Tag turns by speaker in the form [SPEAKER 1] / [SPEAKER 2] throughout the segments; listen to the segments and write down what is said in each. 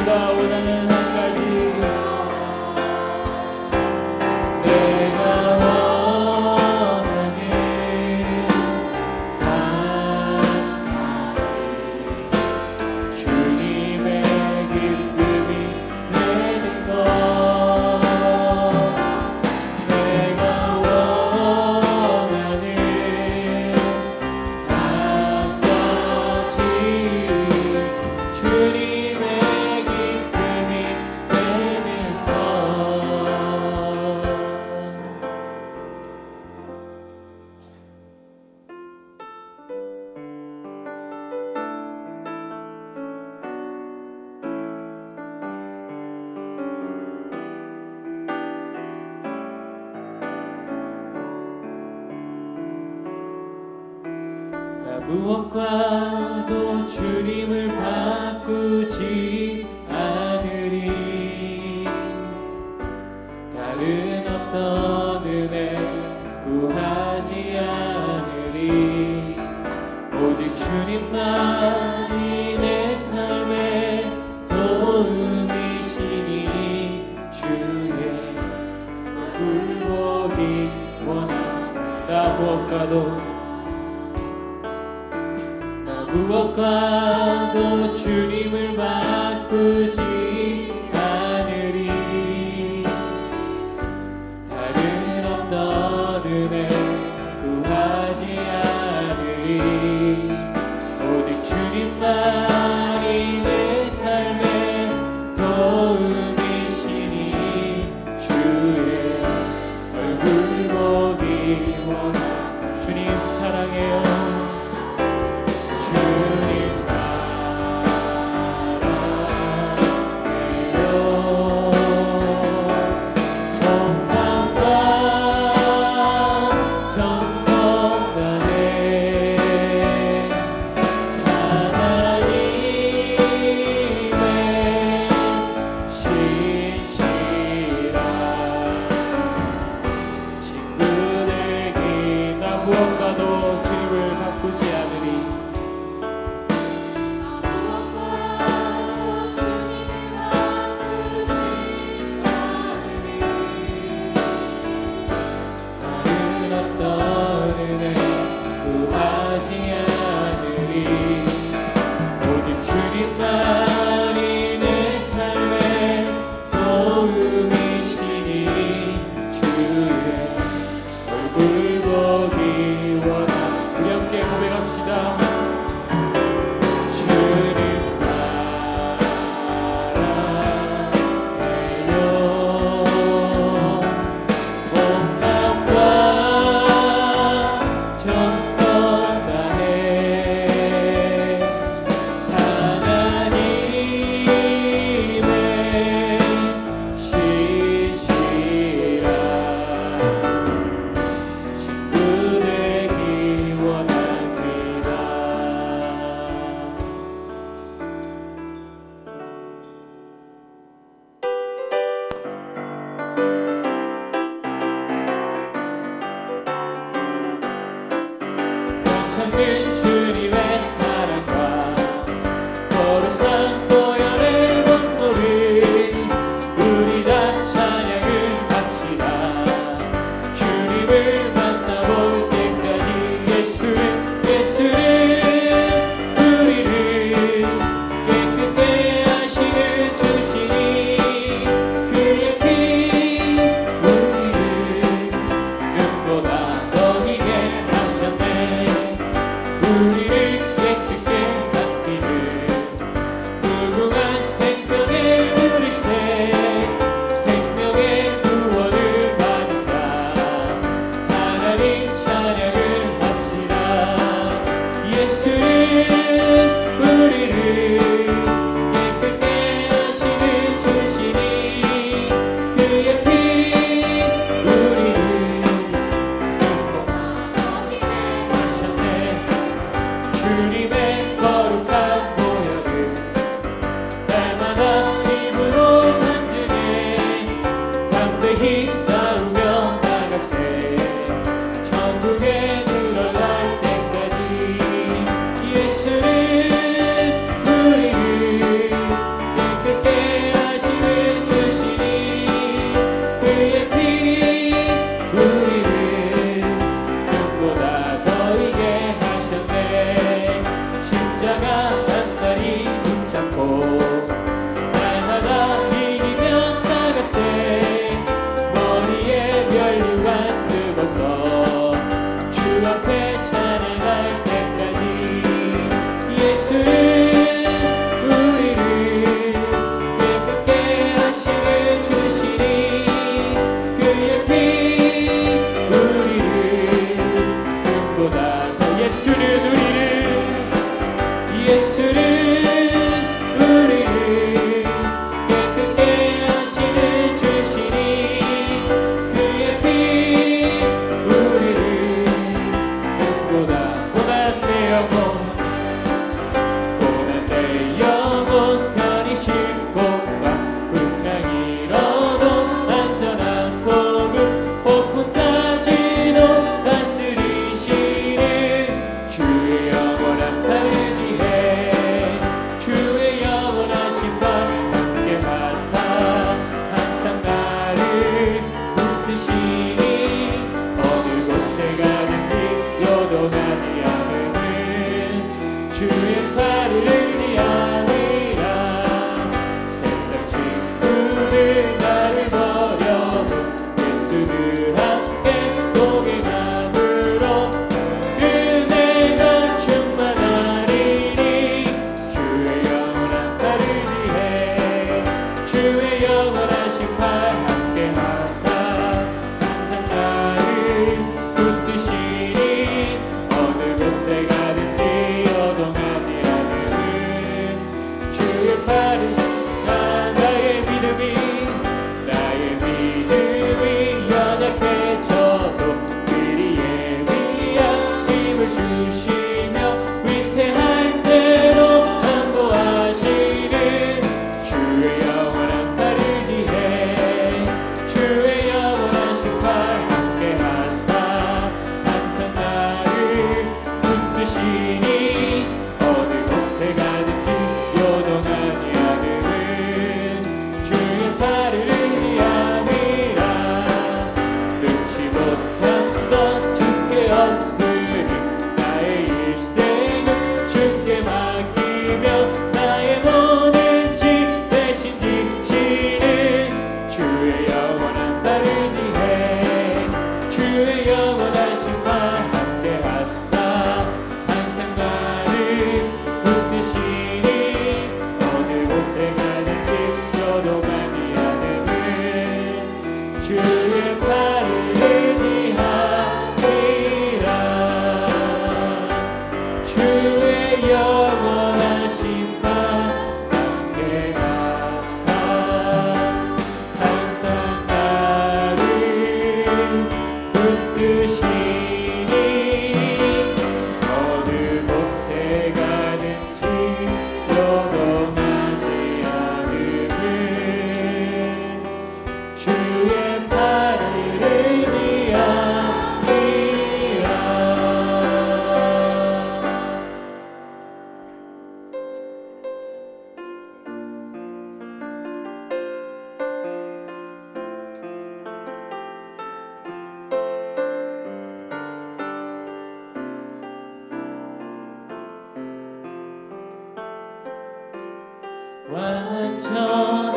[SPEAKER 1] 내가 원하는 한 가지 무엇과도 주님을 바꾸지 않으리. 다른 어떤 은혜 구하지 않으리. 오직 주님만이 내 삶의 도움이시니 주의 얼굴 보기 원한다. 무엇과도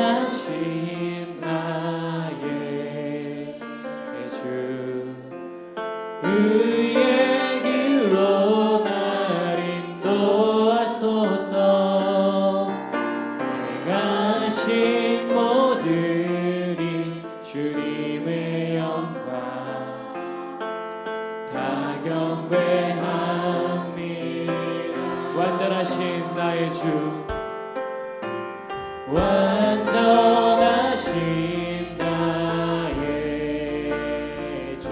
[SPEAKER 1] 완전하신 나의 주 의의 길로 날 인도하소서. 행하신 모든 일 주님의 영광 다 경배합니다. 완전하신 나의 주 완전하신 나의 주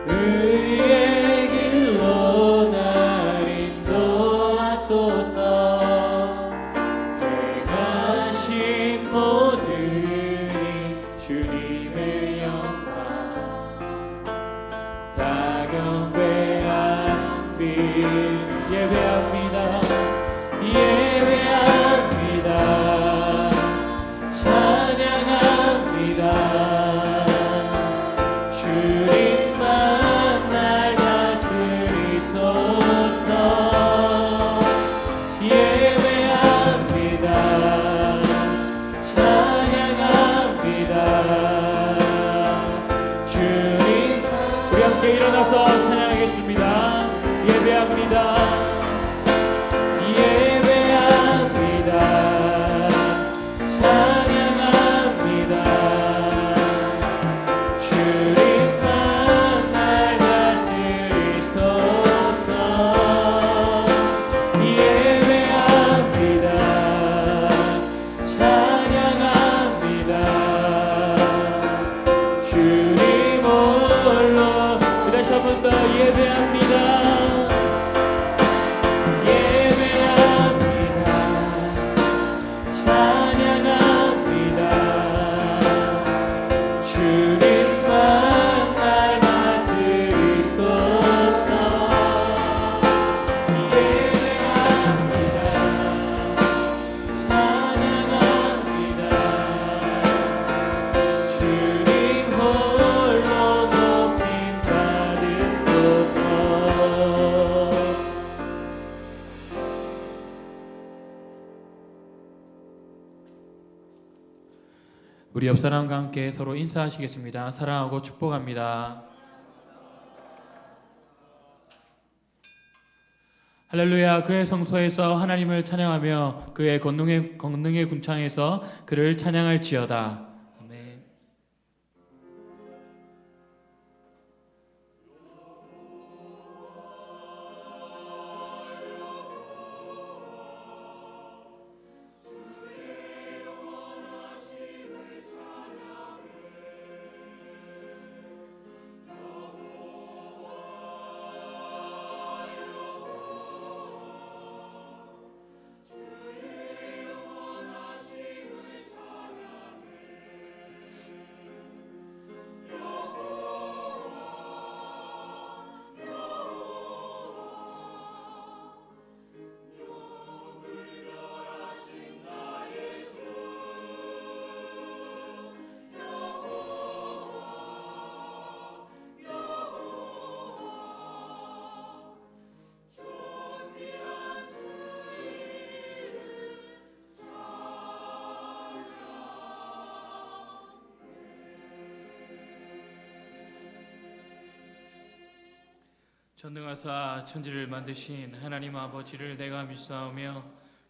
[SPEAKER 1] 의의 길로 날 인도하소서. 행하신 모든 일 주님의 영광 다 경배합니다. 예배합니다. 예배합니다. 찬양합니다. 주님만 날 다스리소서. 예배합니다. 찬양합니다. 주님, 우리 함께 일어나서 찬양하겠습니다. 예배합니다. 예배합니다. 찬양합니다. 주님만 날 다스리소서. 예배합니다. 찬양합니다. 주님 홀로. 다시 한 번 더 예배합니다. 우리 옆 사람과 함께 서로 인사하시겠습니다. 사랑하고 축복합니다. 할렐루야. 그의 성소에서 하나님을 찬양하며 그의 권능의 궁창에서 그를 찬양할지어다. 아멘. 전능하사 천지를 만드신 하나님 아버지를 내가 믿사오며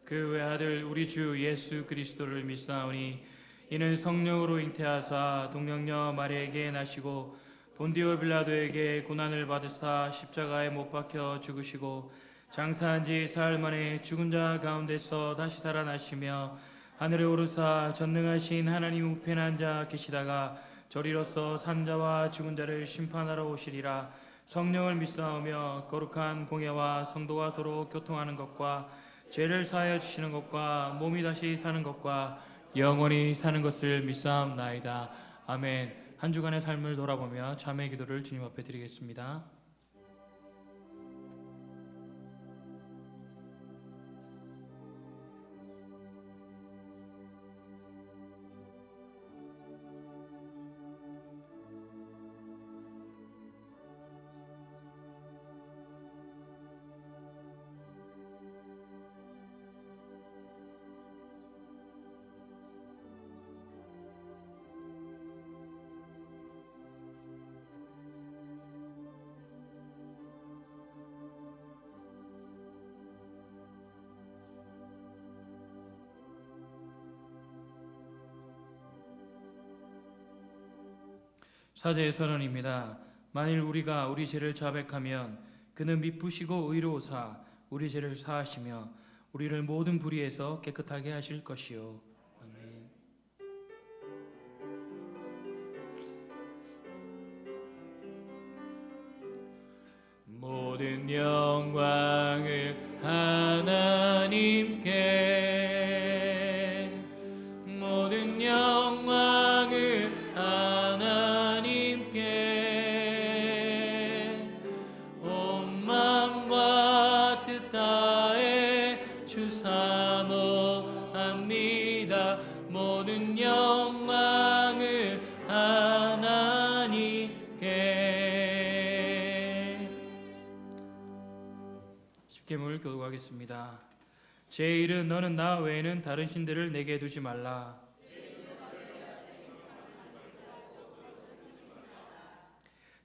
[SPEAKER 1] 그 외아들 우리 주 예수 그리스도를 믿사오니 이는 성령으로 잉태하사 동정녀 마리아에게 나시고 본디오 빌라도에게 고난을 받으사 십자가에 못 박혀 죽으시고 장사한 지 사흘 만에 죽은 자 가운데서 다시 살아나시며 하늘에 오르사 전능하신 하나님 우편에 앉아 계시다가 저리로서 산자와 죽은 자를 심판하러 오시리라. 성령을 믿사오며 거룩한 공예와 성도가 서로 교통하는 것과 죄를 사하여 주시는 것과 몸이 다시 사는 것과 영원히 사는 것을 믿사옵나이다. 아멘. 한 주간의 삶을 돌아보며 참회 기도를 주님 앞에 드리겠습니다. 사제의 선언입니다. 만일 우리가 우리 죄를 자백하면 그는 미쁘시고 의로우사 우리 죄를 사하시며 우리를 모든 불의에서 깨끗하게 하실 것이요. 아멘. 모든 영광을 하나님께, 모든 영광을 하나님께, 온 마음과 뜻 다해 주 사모합니다. 모든 영광을 하나님께. 십계명을 교독하겠습니다. 제1은 너는 나 외에는 다른 신들을 내게 두지 말라.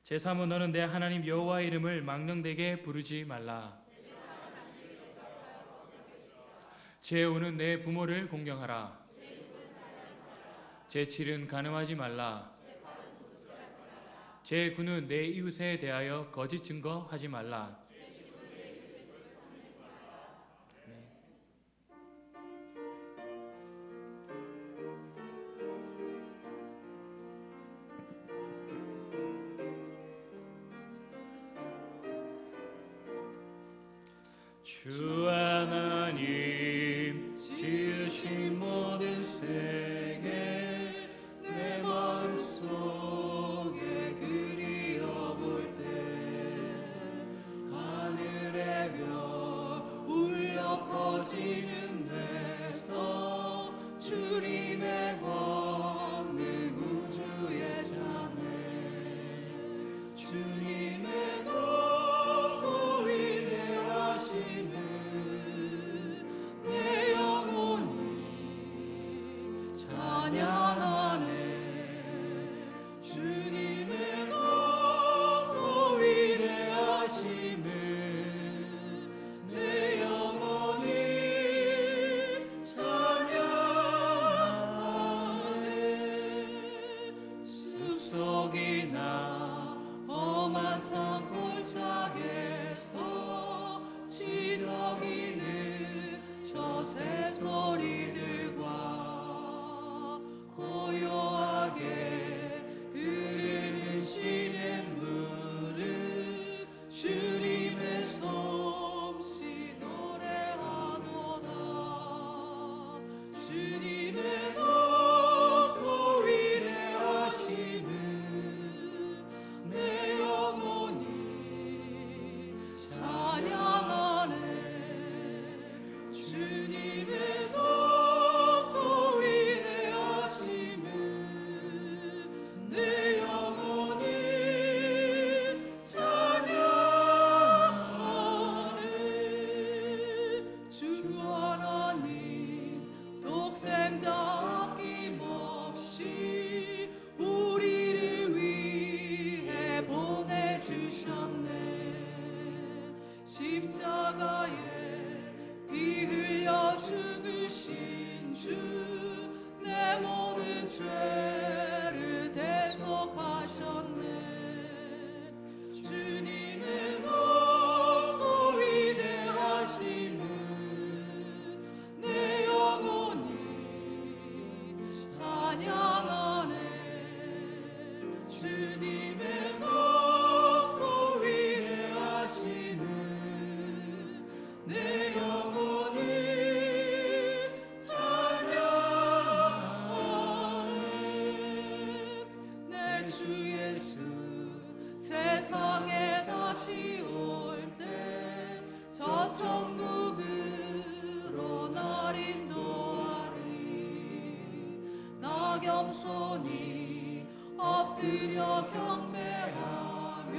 [SPEAKER 1] 제3은 너는 내 하나님 여호와의 이름을 망령되게 부르지 말라. 제5는 내 부모를 공경하라. 제7은 간음하지 말라. 제9는 내 이웃에 대하여 거짓 증거하지 말라. 주 하나님 지으신 모든 세계 내 마음속에 그리어볼 때 하늘의 별 울려 퍼지는 데서 주님의 권능 우주에 차네. 주님의 높고 위대하심을 내 영혼이 찬양하네. 주님의 높고 위대하심을 내 영혼이 찬양하네. 숲속이나 험한 산골짜기에서 지저귀는 저 새소리들과 고요하게 흐르는 시냇물을 주님의 솜씨 노래하도다. 주님의 높고 위대하심을 내 영혼이 찬양하네. 주님의 높고 위대하심을 내 영혼이 찬양하네. 주 하나님 독생자 아낌없이 우리를 위해 보내주셨네. 십자가에 피 흘려 죽으신 주 내 모든 죄를 대속하셨네. 주님의 높고 위대하심을 내 영혼이 찬양하네. 주님의 높고 위대하심을 내 영혼이 찬양하네. 내 주 예수 세상에 다시 올 때 저 천국으로 날 인도하리. 나 겸손히 엎드려 경배하며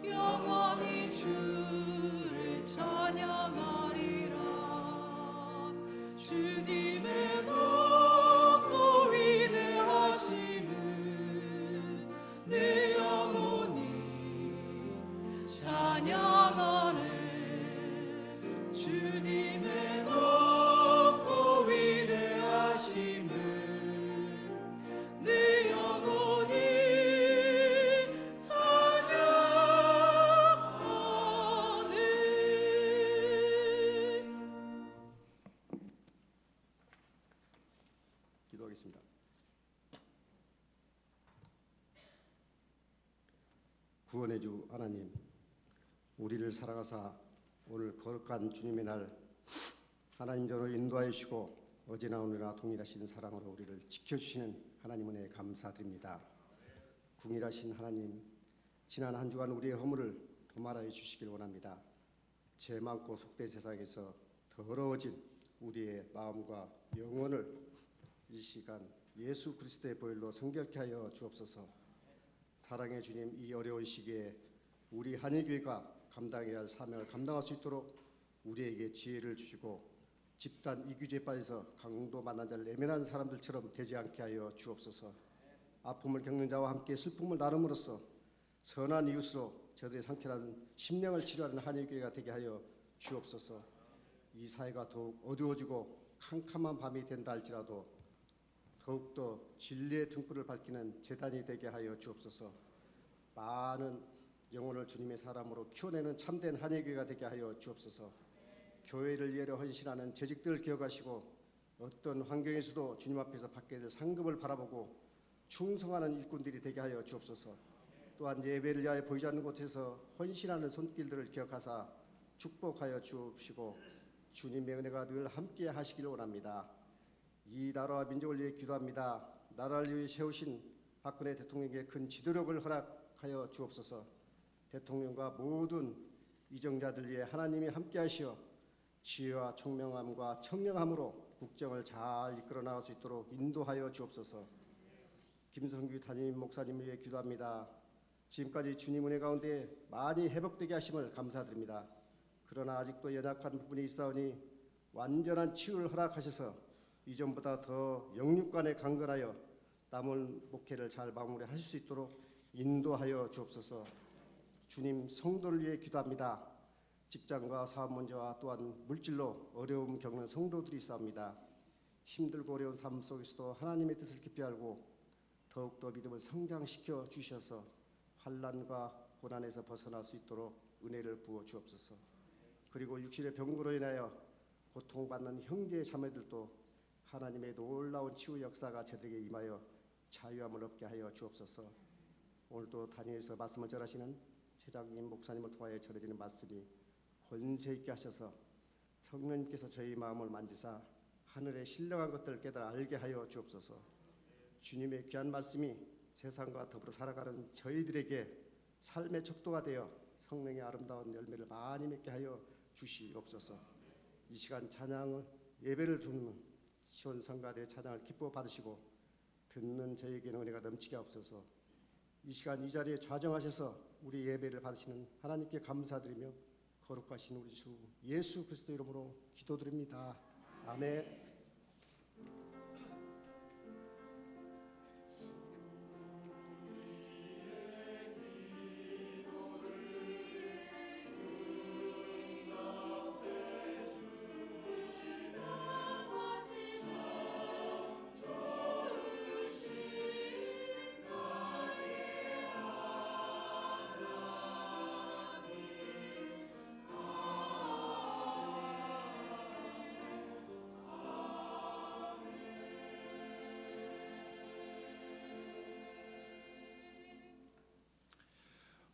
[SPEAKER 1] 영원히 주를 찬양하리라. 주님의 높고 위대하심을 내 영혼이 찬양하네. 주님의 높고 위대하심을 내 영혼이
[SPEAKER 2] 기도하겠습니다. 구원의 주 하나님, 우리를 사랑하사 오늘 거룩한 주님의 날 하나님 전으로 인도하여 주시고 어제나 오늘나 동일하신 사랑으로 우리를 지켜주시는 하나님 은혜에 감사드립니다. 궁일하신 하나님, 지난 한 주간 우리의 허물을 도말하여 주시길 원합니다. 죄 많고 속된 세상에서 더러워진 우리의 마음과 영혼을 이 시간 예수 그리스도의 보혈로 성결케 하여 주옵소서. 사랑의 주님, 이 어려운 시기에 우리 한일교회가 감당해야 할 사명을 감당할 수 있도록 우리에게 지혜를 주시고 집단 이규제에 빠져서 강도 만난 자를 내면한 사람들처럼 되지 않게 하여 주옵소서. 아픔을 겪는 자와 함께 슬픔을 나눔으로써 선한 이웃으로 저들의 상처나는 심령을 치료하는 한일교회가 되게 하여 주옵소서. 이 사회가 더욱 어두워지고 캄캄한 밤이 된다 할지라도 더욱더 진리의 등불을 밝히는 재단이 되게 하여 주옵소서. 많은 영혼을 주님의 사람으로 키워내는 참된 한일교회가 되게 하여 주옵소서. 교회를 위해 헌신하는 재직들을 기억하시고 어떤 환경에서도 주님 앞에서 받게 될 상급을 바라보고 충성하는 일꾼들이 되게 하여 주옵소서. 또한 예배를 위하여 보이지 않는 곳에서 헌신하는 손길들을 기억하사 축복하여 주옵시고 주님의 은혜가 늘 함께 하시기를 원합니다. 이 나라와 민족을 위해 기도합니다. 나라를 위해 세우신 박근혜 대통령에게 큰 지도력을 허락하여 주옵소서. 대통령과 모든 위정자들 위해 하나님이 함께 하시어 지혜와 총명함과 청명함으로 국정을 잘 이끌어 나갈 수 있도록 인도하여 주옵소서. 김성규 담임 목사님을 위해 기도합니다. 지금까지 주님 은혜 가운데 많이 회복되게 하심을 감사드립니다. 그러나 아직도 연약한 부분이 있사오니 완전한 치유를 허락하셔서 이전보다 더 영육간에 강건하여 남은 목회를 잘 마무리하실 수 있도록 인도하여 주옵소서. 주님, 성도를 위해 기도합니다. 직장과 사업 문제와 또한 물질로 어려움 겪는 성도들이 있사옵니다. 힘들고 어려운 삶 속에서도 하나님의 뜻을 깊이 알고 더욱더 믿음을 성장시켜 주셔서 환난과 고난에서 벗어날 수 있도록 은혜를 부어 주옵소서. 그리고 육신의 병으로 인하여 고통받는 형제 자매들도 하나님의 놀라운 치유 역사가 저들에게 임하여 자유함을 얻게 하여 주옵소서. 오늘도 단위에서 말씀을 전하시는 최장님 목사님을 통하여 전해지는 말씀이 권세 있게 하셔서 성령님께서 저희 마음을 만지사 하늘의 신령한 것들을 깨달아 알게 하여 주옵소서. 주님의 귀한 말씀이 세상과 더불어 살아가는 저희들에게 삶의 척도가 되어 성령의 아름다운 열매를 많이 맺게 하여 주시옵소서. 이 시간 찬양을 예배를 드리는 시온성가대 찬양을 기뻐 받으시고 듣는 저에게는 은혜가 넘치게 하옵소서. 이 시간 이 자리에 좌정하셔서 우리 예배를 받으시는 하나님께 감사드리며 거룩하신 우리 주 예수 그리스도 이름으로 기도드립니다. 아멘.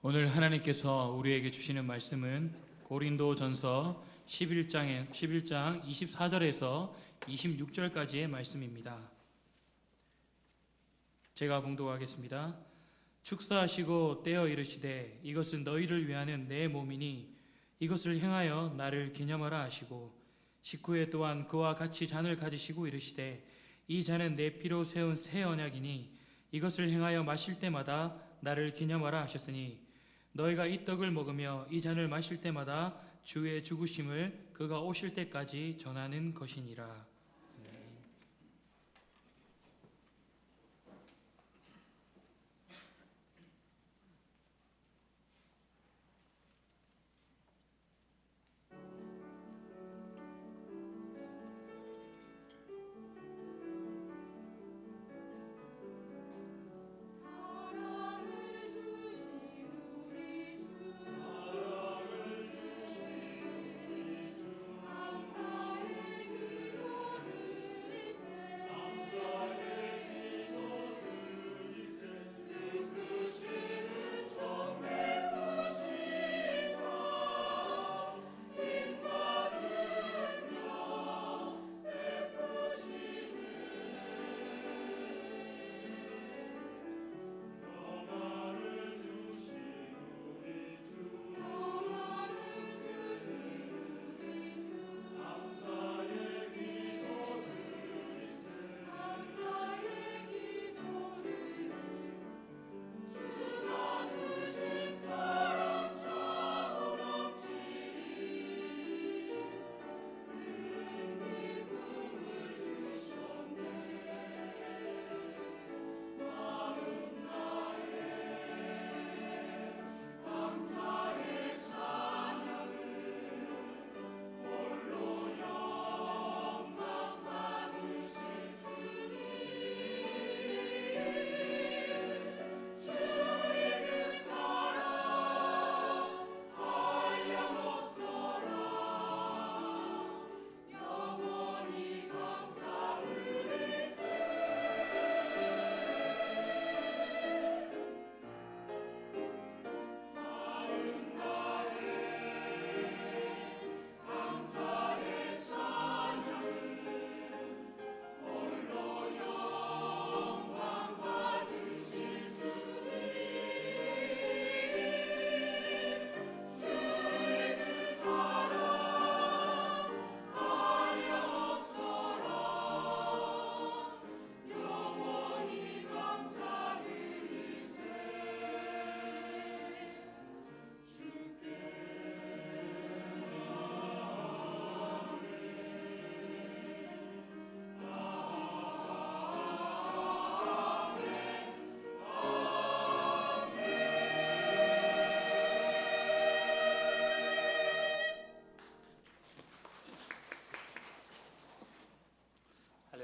[SPEAKER 1] 오늘 하나님께서 우리에게 주시는 말씀은 고린도전서 11장 24절에서 26절까지의 말씀입니다. 제가 봉독하겠습니다. 축사하시고 떼어 이르시되 이것은 너희를 위하는 내 몸이니 이것을 행하여 나를 기념하라 하시고 19회 또한 그와 같이 잔을 가지시고 이르시되 이 잔은 내 피로 세운 새 언약이니 이것을 행하여 마실 때마다 나를 기념하라 하셨으니 너희가 이 떡을 먹으며 이 잔을 마실 때마다 주의 죽으심을 그가 오실 때까지 전하는 것이니라.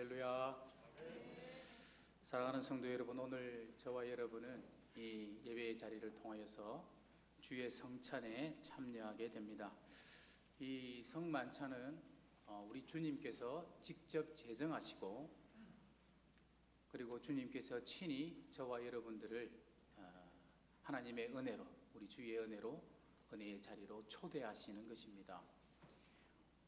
[SPEAKER 3] 할렐루야. 사랑하는 성도 여러분, 오늘 저와 여러분은 이 예배의 자리를 통하여서 주의 성찬에 참여하게 됩니다. 이 성만찬은 우리 주님께서 직접 제정하시고, 그리고 주님께서 친히 저와 여러분들을 하나님의 은혜로, 우리 주의 은혜로, 은혜의 자리로 초대하시는 것입니다.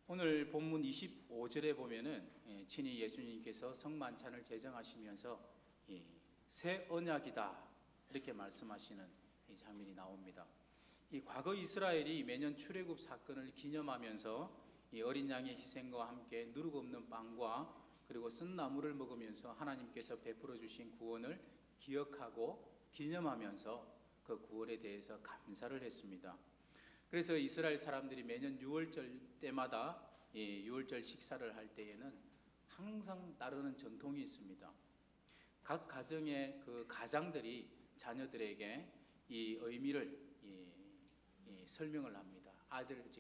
[SPEAKER 3] 오늘 본문 25절에 보면은 친히 예수님께서 성만찬을 제정하시면서 새 언약이다 이렇게 말씀하시는 이 장면이 나옵니다. 이 과거 이스라엘이 매년 출애굽 사건을 기념하면서 이 어린 양의 희생과 함께 누룩 없는 빵과 그리고 쓴 나물을 먹으면서 하나님께서 베풀어 주신 구원을 기억하고 기념하면서 그 구원에 대해서 감사를 했습니다. 그래서 이스라엘 사람들이 매년 6월절 때마다 6월절 식사를 할 때에는 항상 따르는 전통이 있습니다. 각 가정의 그 가장들이 자녀들에게 이 의미를 설명을 합니다.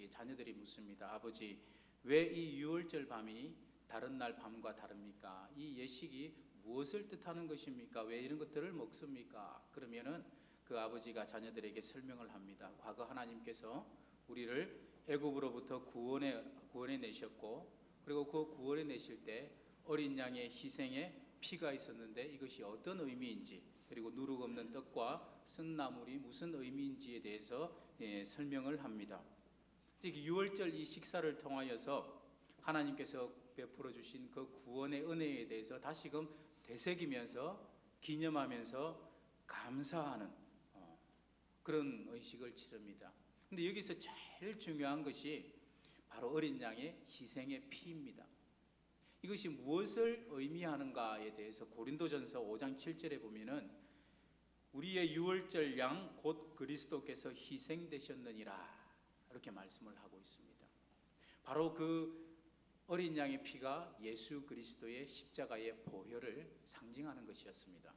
[SPEAKER 3] 자녀들이 묻습니다. 아버지, 왜 이 6월절 밤이 다른 날 밤과 다릅니까? 이 예식이 무엇을 뜻하는 것입니까? 왜 이런 것들을 먹습니까? 그러면은 그 아버지가 자녀들에게 설명을 합니다. 과거 하나님께서 우리를 애굽으로부터 구원해 내셨고, 그리고 그 구원해 내실 때 어린 양의 희생에 피가 있었는데 이것이 어떤 의미인지, 그리고 누룩 없는 떡과 쓴 나물이 무슨 의미인지에 대해서 설명을 합니다. 즉 6월절 이 식사를 통하여서 하나님께서 베풀어 주신 그 구원의 은혜에 대해서 다시금 되새기면서 기념하면서 감사하는 그런 의식을 치릅니다. 근데 여기서 제일 중요한 것이 바로 어린 양의 희생의 피입니다. 이것이 무엇을 의미하는가에 대해서 고린도전서 5장 7절에 보면은 우리의 유월절 양 곧 그리스도께서 희생되셨느니라 이렇게 말씀을 하고 있습니다. 바로 그 어린 양의 피가 예수 그리스도의 십자가의 보혈을 상징하는 것이었습니다.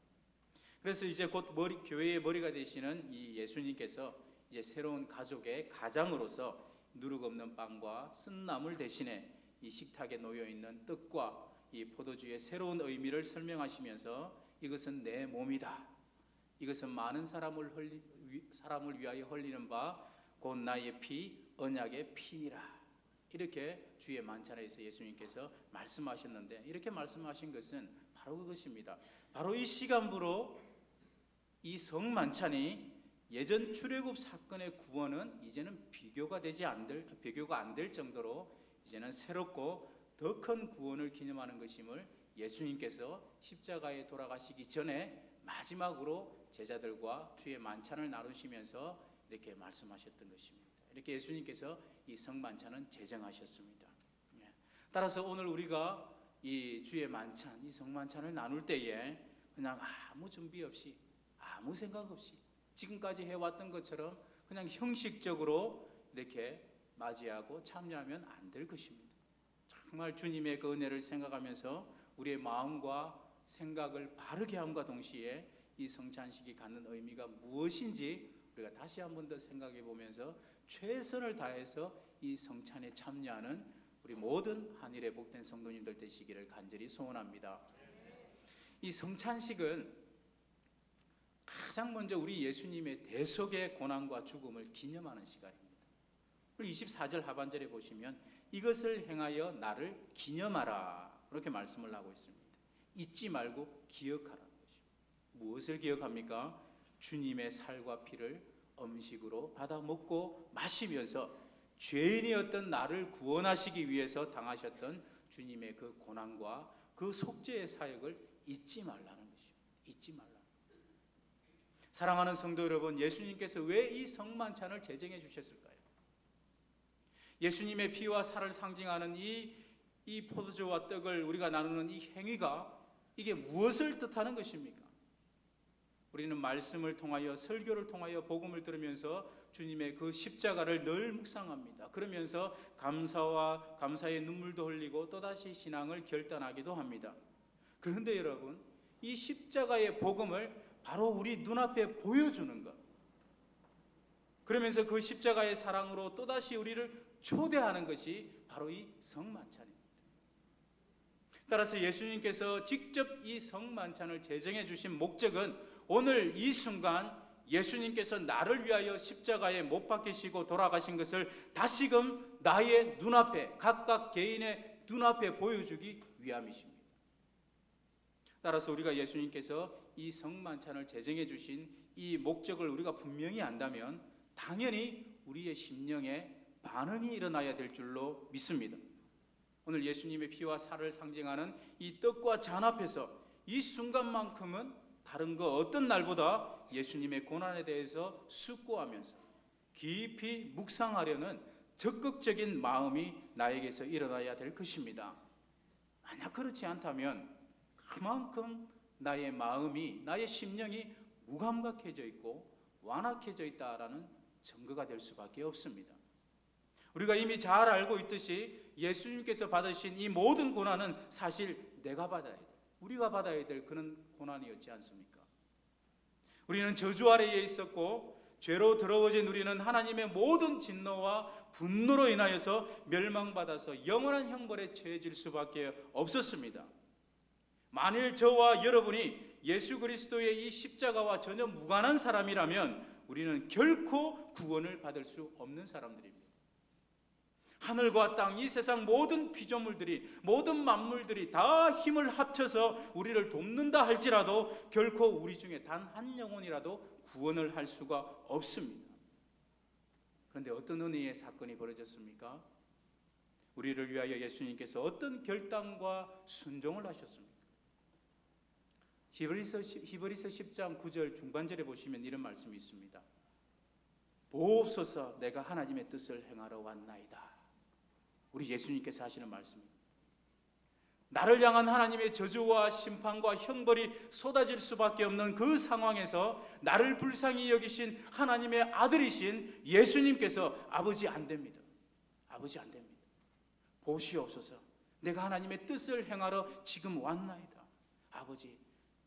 [SPEAKER 3] 그래서 이제 곧 교회의 머리가 되시는 이 예수님께서 이제 새로운 가족의 가장으로서 누룩 없는 빵과 쓴 나물 대신에 이 식탁에 놓여 있는 떡과 이 포도주의 새로운 의미를 설명하시면서 이것은 내 몸이다. 이것은 많은 사람을 위하여 흘리는 바 곧 나의 피, 언약의 피니라. 이렇게 주의 만찬에서 예수님께서 말씀하셨는데, 이렇게 말씀하신 것은 바로 그것입니다. 바로 이 시간부로 이 성만찬이 예전 출애굽 사건의 구원은 이제는 비교가 안 될 정도로 이제는 새롭고 더 큰 구원을 기념하는 것임을 예수님께서 십자가에 돌아가시기 전에 마지막으로 제자들과 주의 만찬을 나누시면서 이렇게 말씀하셨던 것입니다. 이렇게 예수님께서 이 성만찬은 제정하셨습니다. 따라서 오늘 우리가 이 주의 만찬, 이 성만찬을 나눌 때에 그냥 아무 준비 없이, 아무 생각 없이 지금까지 해왔던 것처럼 그냥 형식적으로 이렇게 맞이하고 참여하면 안 될 것입니다. 정말 주님의 그 은혜를 생각하면서 우리의 마음과 생각을 바르게 함과 동시에 이 성찬식이 갖는 의미가 무엇인지 우리가 다시 한 번 더 생각해 보면서 최선을 다해서 이 성찬에 참여하는 우리 모든 한일의 복된 성도님들 되시기를 간절히 소원합니다. 이 성찬식은 가장 먼저 우리 예수님의 대속의 고난과 죽음을 기념하는 시간입니다. 24절 하반절에 보시면 이것을 행하여 나를 기념하라 이렇게 말씀을 하고 있습니다. 잊지 말고 기억하라는 것입니다. 무엇을 기억합니까? 주님의 살과 피를 음식으로 받아 먹고 마시면서 죄인이었던 나를 구원하시기 위해서 당하셨던 주님의 그 고난과 그 속죄의 사역을 잊지 말라는 것입니다. 잊지 말라. 사랑하는 성도 여러분, 예수님께서 왜 이 성만찬을 제정해 주셨을까요? 예수님의 피와 살을 상징하는 이 포도주와 떡을 우리가 나누는 이 행위가 이게 무엇을 뜻하는 것입니까? 우리는 말씀을 통하여 설교를 통하여 복음을 들으면서 주님의 그 십자가를 늘 묵상합니다. 그러면서 감사의 눈물도 흘리고 또다시 신앙을 결단하기도 합니다. 그런데 여러분, 이 십자가의 복음을 바로 우리 눈앞에 보여주는 것, 그러면서 그 십자가의 사랑으로 또다시 우리를 초대하는 것이 바로 이 성만찬입니다. 따라서 예수님께서 직접 이 성만찬을 제정해 주신 목적은 오늘 이 순간 예수님께서 나를 위하여 십자가에 못 박히시고 돌아가신 것을 다시금 나의 눈앞에, 각각 개인의 눈앞에 보여주기 위함이십니다. 따라서 우리가 예수님께서 이 성만찬을 제정해 주신 이 목적을 우리가 분명히 안다면 당연히 우리의 심령에 반응이 일어나야 될 줄로 믿습니다. 오늘 예수님의 피와 살을 상징하는 이 떡과 잔 앞에서 이 순간만큼은 다른 거 어떤 날보다 예수님의 고난에 대해서 숙고하면서 깊이 묵상하려는 적극적인 마음이 나에게서 일어나야 될 것입니다. 만약 그렇지 않다면 그만큼 나의 마음이, 나의 심령이 무감각해져 있고 완악해져 있다라는 증거가 될 수밖에 없습니다. 우리가 이미 잘 알고 있듯이 예수님께서 받으신 이 모든 고난은 사실 내가 받아야 돼, 우리가 받아야 될 그런 고난이었지 않습니까? 우리는 저주 아래에 있었고 죄로 더러워진 우리는 하나님의 모든 진노와 분노로 인하여서 멸망받아서 영원한 형벌에 처해질 수밖에 없었습니다. 만일 저와 여러분이 예수 그리스도의 이 십자가와 전혀 무관한 사람이라면 우리는 결코 구원을 받을 수 없는 사람들입니다. 하늘과 땅, 이 세상 모든 피조물들이, 모든 만물들이 다 힘을 합쳐서 우리를 돕는다 할지라도 결코 우리 중에 단 한 영혼이라도 구원을 할 수가 없습니다. 그런데 어떤 은혜의 사건이 벌어졌습니까? 우리를 위하여 예수님께서 어떤 결단과 순종을 하셨습니까? 히브리서 10장 9절 중반절에 보시면 이런 말씀이 있습니다. 보옵소서, 내가 하나님의 뜻을 행하러 왔나이다. 우리 예수님께서 하시는 말씀입니다. 나를 향한 하나님의 저주와 심판과 형벌이 쏟아질 수밖에 없는 그 상황에서 나를 불쌍히 여기신 하나님의 아들이신 예수님께서 아버지 안 됩니다. 아버지 안 됩니다. 보시옵소서, 내가 하나님의 뜻을 행하러 지금 왔나이다. 아버지,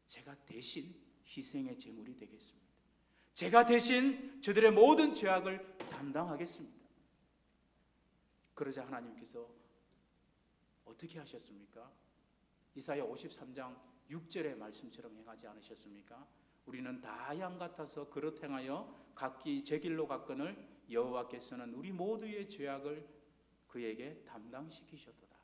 [SPEAKER 3] 제가 대신 희생의 제물이 되겠습니다. 제가 대신 저들의 모든 죄악을 담당하겠습니다. 그러자 하나님께서 어떻게 하셨습니까? 이사야 53장 6절의 말씀처럼 행하지 않으셨습니까? 우리는 다 양 같아서 그릇 행하여 각기 제 길로 갔거늘 여호와께서는 우리 모두의 죄악을 그에게 담당시키셨도다.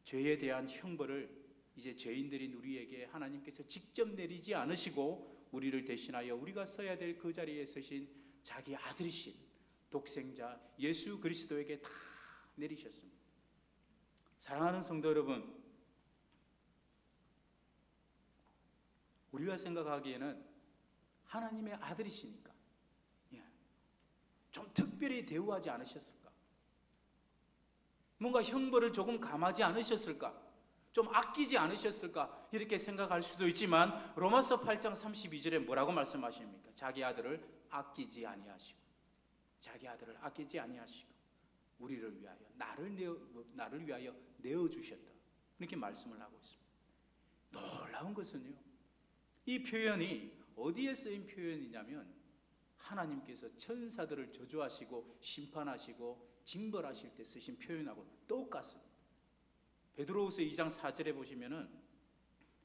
[SPEAKER 3] 죄에 대한 형벌을 이제 죄인들인 우리에게 하나님께서 직접 내리지 않으시고 우리를 대신하여 우리가 서야 될 그 자리에 서신 자기 아들이신 독생자 예수 그리스도에게 다 내리셨습니다. 사랑하는 성도 여러분, 우리가 생각하기에는 하나님의 아들이시니까 좀 특별히 대우하지 않으셨을까? 뭔가 형벌을 조금 감하지 않으셨을까? 좀 아끼지 않으셨을까? 이렇게 생각할 수도 있지만 로마서 8장 32절에 뭐라고 말씀하십니까? 자기 아들을 아끼지 아니하시고, 자기 아들을 아끼지 아니하시고 우리를 위하여 나를 위하여 내어 주셨다. 이렇게 말씀을 하고 있습니다. 놀라운 것은요, 이 표현이 어디에 쓰인 표현이냐면 하나님께서 천사들을 저주하시고 심판하시고 징벌하실 때 쓰신 표현하고 똑같습니다. 베드로후서 2장 4절에 보시면은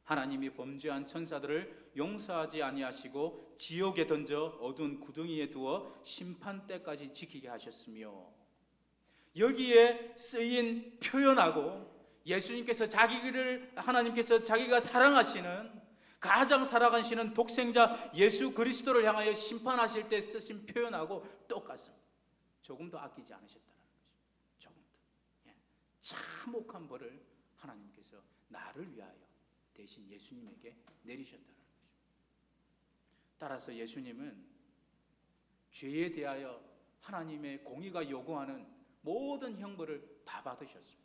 [SPEAKER 3] 하나님이 범죄한 천사들을 용서하지 아니하시고 지옥에 던져 어두운 구덩이에 두어 심판 때까지 지키게 하셨으며, 여기에 쓰인 표현하고 예수님께서 하나님께서 자기가 사랑하시는, 가장 사랑하시는 독생자 예수 그리스도를 향하여 심판하실 때 쓰신 표현하고 똑같습니다. 조금 더 아끼지 않으셨다는 거죠. 조금 더. 참혹한 벌을 하나님께서 나를 위하여 대신 예수님에게 내리셨다는 거죠. 따라서 예수님은 죄에 대하여 하나님의 공의가 요구하는 모든 형벌을 다 받으셨습니다.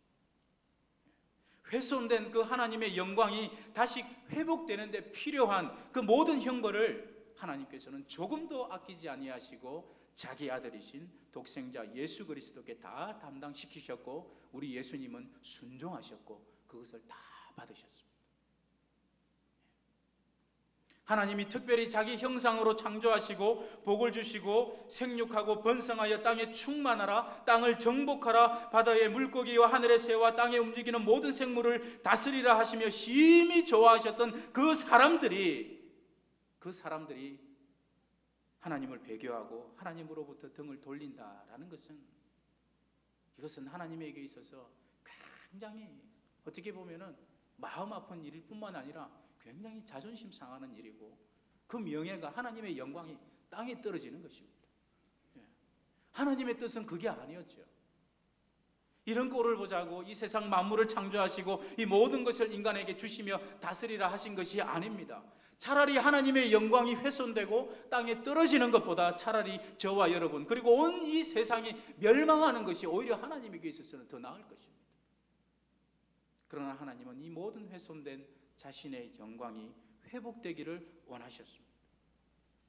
[SPEAKER 3] 훼손된 그 하나님의 영광이 다시 회복되는데 필요한 그 모든 형벌을 하나님께서는 조금도 아끼지 아니하시고 자기 아들이신 독생자 예수 그리스도께 다 담당시키셨고, 우리 예수님은 순종하셨고 그것을 다 받으셨습니다. 하나님이 특별히 자기 형상으로 창조하시고 복을 주시고 생육하고 번성하여 땅에 충만하라, 땅을 정복하라, 바다의 물고기와 하늘의 새와 땅에 움직이는 모든 생물을 다스리라 하시며 심히 좋아하셨던 그 사람들이 하나님을 배교하고 하나님으로부터 등을 돌린다라는 것은, 이것은 하나님에게 있어서 굉장히 어떻게 보면은 마음 아픈 일일 뿐만 아니라 굉장히 자존심 상하는 일이고, 그 명예가, 하나님의 영광이 땅에 떨어지는 것입니다. 하나님의 뜻은 그게 아니었죠. 이런 꼴을 보자고 이 세상 만물을 창조하시고 이 모든 것을 인간에게 주시며 다스리라 하신 것이 아닙니다. 차라리 하나님의 영광이 훼손되고 땅에 떨어지는 것보다 차라리 저와 여러분, 그리고 온 이 세상이 멸망하는 것이 오히려 하나님에게 있어서는 더 나을 것입니다. 그러나 하나님은 이 모든 훼손된 자신의 영광이 회복되기를 원하셨습니다.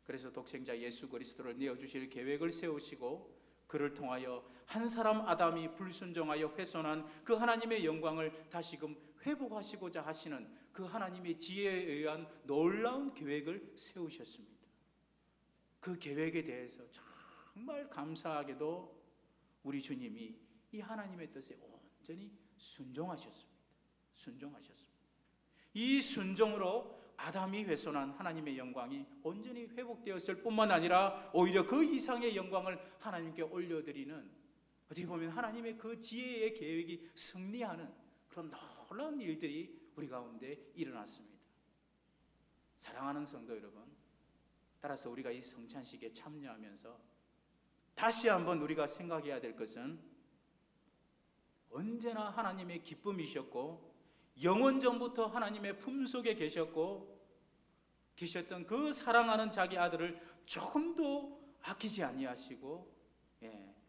[SPEAKER 3] 그래서 독생자 예수 그리스도를 내어주실 계획을 세우시고, 그를 통하여 한 사람 아담이 불순종하여 훼손한 그 하나님의 영광을 다시금 회복하시고자 하시는 그 하나님의 지혜에 의한 놀라운 계획을 세우셨습니다. 그 계획에 대해서 정말 감사하게도 우리 주님이 이 하나님의 뜻에 온전히 순종하셨습니다. 이 순종으로 아담이 훼손한 하나님의 영광이 온전히 회복되었을 뿐만 아니라 오히려 그 이상의 영광을 하나님께 올려드리는, 어떻게 보면 하나님의 그 지혜의 계획이 승리하는 그런 놀라운 일들이 우리 가운데 일어났습니다. 사랑하는 성도 여러분, 따라서 우리가 이 성찬식에 참여하면서 다시 한번 우리가 생각해야 될 것은, 언제나 하나님의 기쁨이셨고 영원 전부터 하나님의 품속에 계셨던 그 사랑하는 자기 아들을 조금도 아끼지 아니하시고,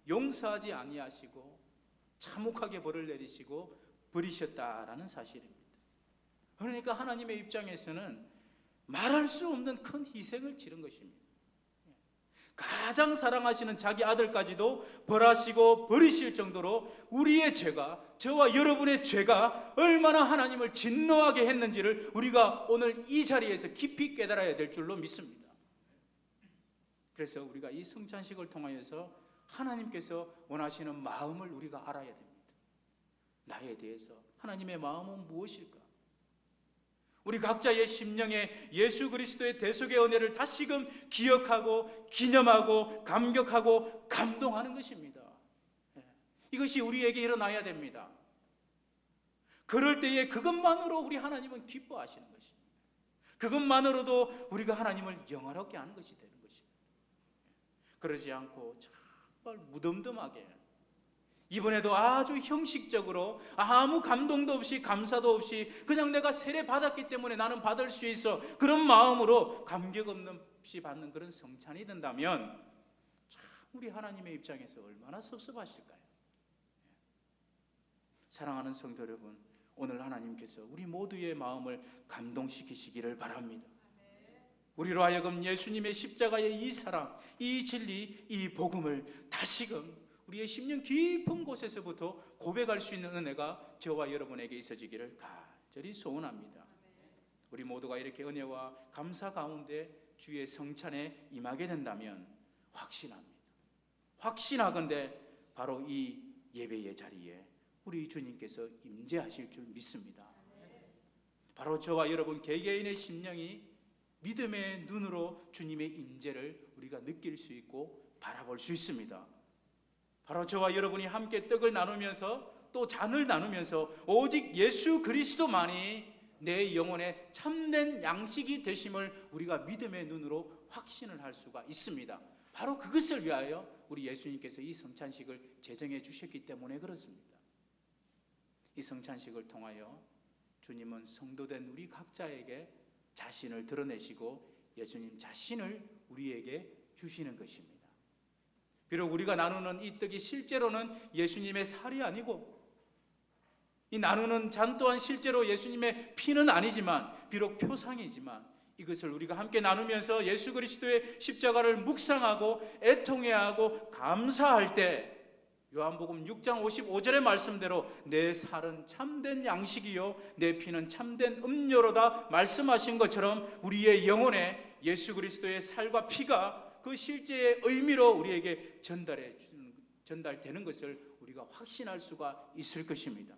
[SPEAKER 3] 용서하지 아니하시고 참혹하게 벌을 내리시고 버리셨다라는 사실입니다. 그러니까 하나님의 입장에서는 말할 수 없는 큰 희생을 치른 것입니다. 가장 사랑하시는 자기 아들까지도 벌하시고 버리실 정도로 우리의 죄가, 저와 여러분의 죄가 얼마나 하나님을 진노하게 했는지를 우리가 오늘 이 자리에서 깊이 깨달아야 될 줄로 믿습니다. 그래서 우리가 이 성찬식을 통하여서 하나님께서 원하시는 마음을 우리가 알아야 됩니다. 나에 대해서 하나님의 마음은 무엇일까? 우리 각자의 심령에 예수 그리스도의 대속의 은혜를 다시금 기억하고 기념하고 감격하고 감동하는 것입니다. 이것이 우리에게 일어나야 됩니다. 그럴 때에 그것만으로 우리 하나님은 기뻐하시는 것입니다. 그것만으로도 우리가 하나님을 영화롭게 하는 것이 되는 것입니다. 그러지 않고 정말 무덤덤하게, 이번에도 아주 형식적으로 아무 감동도 없이 감사도 없이 그냥 내가 세례 받았기 때문에 나는 받을 수 있어, 그런 마음으로 감격 없이 받는 그런 성찬이 된다면 참 우리 하나님의 입장에서 얼마나 섭섭하실까요? 사랑하는 성도 여러분, 오늘 하나님께서 우리 모두의 마음을 감동시키시기를 바랍니다. 우리로 하여금 예수님의 십자가의 이 사랑, 이 진리, 이 복음을 다시금 우리의 심령 깊은 곳에서부터 고백할 수 있는 은혜가 저와 여러분에게 있어지기를 간절히 소원합니다. 우리 모두가 이렇게 은혜와 감사 가운데 주의 성찬에 임하게 된다면 확신하건대 바로 이 예배의 자리에 우리 주님께서 임재하실 줄 믿습니다. 바로 저와 여러분 개개인의 심령이 믿음의 눈으로 주님의 임재를 우리가 느낄 수 있고 바라볼 수 있습니다. 바로 저와 여러분이 함께 떡을 나누면서 또 잔을 나누면서 오직 예수 그리스도만이 내 영혼의 참된 양식이 되심을 우리가 믿음의 눈으로 확신을 할 수가 있습니다. 바로 그것을 위하여 우리 예수님께서 이 성찬식을 제정해 주셨기 때문에 그렇습니다. 이 성찬식을 통하여 주님은 성도된 우리 각자에게 자신을 드러내시고 예수님 자신을 우리에게 주시는 것입니다. 비록 우리가 나누는 이 떡이 실제로는 예수님의 살이 아니고 이 나누는 잔 또한 실제로 예수님의 피는 아니지만 비록 표상이지만 이것을 우리가 함께 나누면서 예수 그리스도의 십자가를 묵상하고 애통해하고 감사할 때 요한복음 6장 55절의 말씀대로 내 살은 참된 양식이요 내 피는 참된 음료로다 말씀하신 것처럼 우리의 영혼에 예수 그리스도의 살과 피가 그 실제의 의미로 우리에게 전달되는 것을 우리가 확신할 수가 있을 것입니다.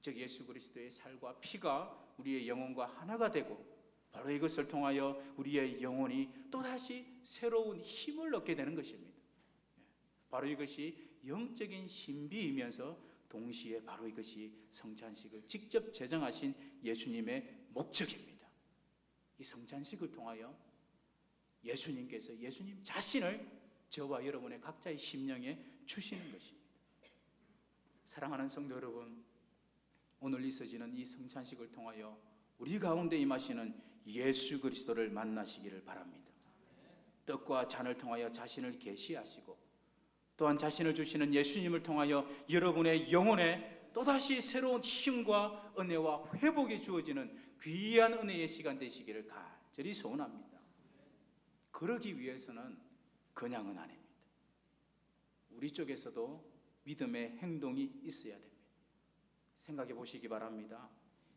[SPEAKER 3] 즉 예수 그리스도의 살과 피가 우리의 영혼과 하나가 되고 바로 이것을 통하여 우리의 영혼이 또다시 새로운 힘을 얻게 되는 것입니다. 바로 이것이 영적인 신비이면서 동시에 바로 이것이 성찬식을 직접 제정하신 예수님의 목적입니다. 이 성찬식을 통하여 예수님께서 예수님 자신을 저와 여러분의 각자의 심령에 주시는 것입니다. 사랑하는 성도 여러분, 오늘 있어지는 이 성찬식을 통하여 우리 가운데 임하시는 예수 그리스도를 만나시기를 바랍니다. 떡과 잔을 통하여 자신을 계시하시고 또한 자신을 주시는 예수님을 통하여 여러분의 영혼에 또다시 새로운 힘과 은혜와 회복이 주어지는 귀한 은혜의 시간 되시기를 간절히 소원합니다. 그러기 위해서는 그냥은 아닙니다. 우리 쪽에서도 믿음의 행동이 있어야 됩니다. 생각해 보시기 바랍니다.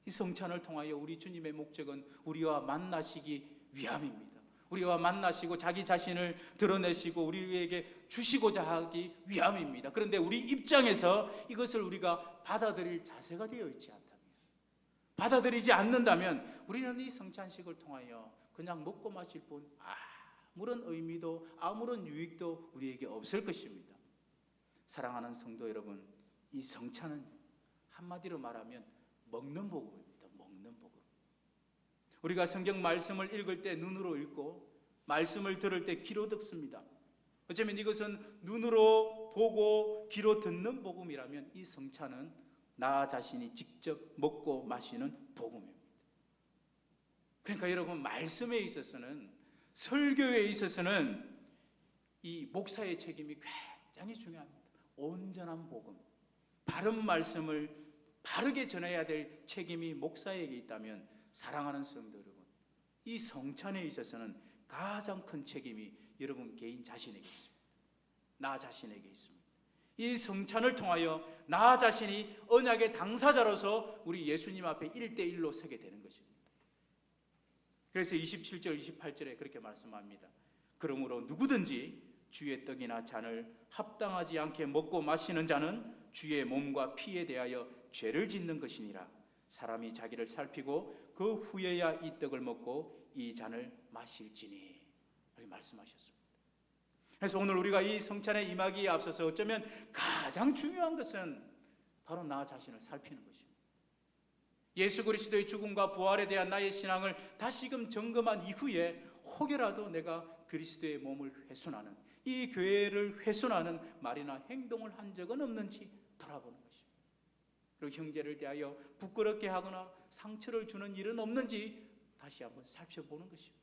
[SPEAKER 3] 이 성찬을 통하여 우리 주님의 목적은 우리와 만나시기 위함입니다. 우리와 만나시고 자기 자신을 드러내시고 우리에게 주시고자 하기 위함입니다. 그런데 우리 입장에서 이것을 우리가 받아들일 자세가 되어 있지 않다면, 받아들이지 않는다면 우리는 이 성찬식을 통하여 그냥 먹고 마실 뿐 아무런 의미도 아무런 유익도 우리에게 없을 것입니다. 사랑하는 성도 여러분, 이 성찬은 한마디로 말하면 먹는 복음입니다. 먹는 복음. 우리가 성경 말씀을 읽을 때 눈으로 읽고 말씀을 들을 때 귀로 듣습니다. 어쩌면 이것은 눈으로 보고 귀로 듣는 복음이라면 이 성찬은 나 자신이 직접 먹고 마시는 복음입니다. 그러니까 여러분, 말씀에 있어서는, 설교에 있어서는 이 목사의 책임이 굉장히 중요합니다. 온전한 복음, 바른 말씀을 바르게 전해야 될 책임이 목사에게 있다면, 사랑하는 성도 여러분, 이 성찬에 있어서는 가장 큰 책임이 여러분 개인 자신에게 있습니다. 나 자신에게 있습니다. 이 성찬을 통하여 나 자신이 언약의 당사자로서 우리 예수님 앞에 1대1로 서게 되는 것입니다. 그래서 27절 28절에 그렇게 말씀합니다. 그러므로 누구든지 주의 떡이나 잔을 합당하지 않게 먹고 마시는 자는 주의 몸과 피에 대하여 죄를 짓는 것이니라. 사람이 자기를 살피고 그 후에야 이 떡을 먹고 이 잔을 마실지니, 이렇게 말씀하셨습니다. 그래서 오늘 우리가 이 성찬에 임하기에 앞서서 어쩌면 가장 중요한 것은 바로 나 자신을 살피는 것입니다. 예수 그리스도의 죽음과 부활에 대한 나의 신앙을 다시금 점검한 이후에 혹여라도 내가 그리스도의 몸을 훼손하는, 이 교회를 훼손하는 말이나 행동을 한 적은 없는지 돌아보는 것입니다. 그리고 형제를 대하여 부끄럽게 하거나 상처를 주는 일은 없는지 다시 한번 살펴보는 것입니다.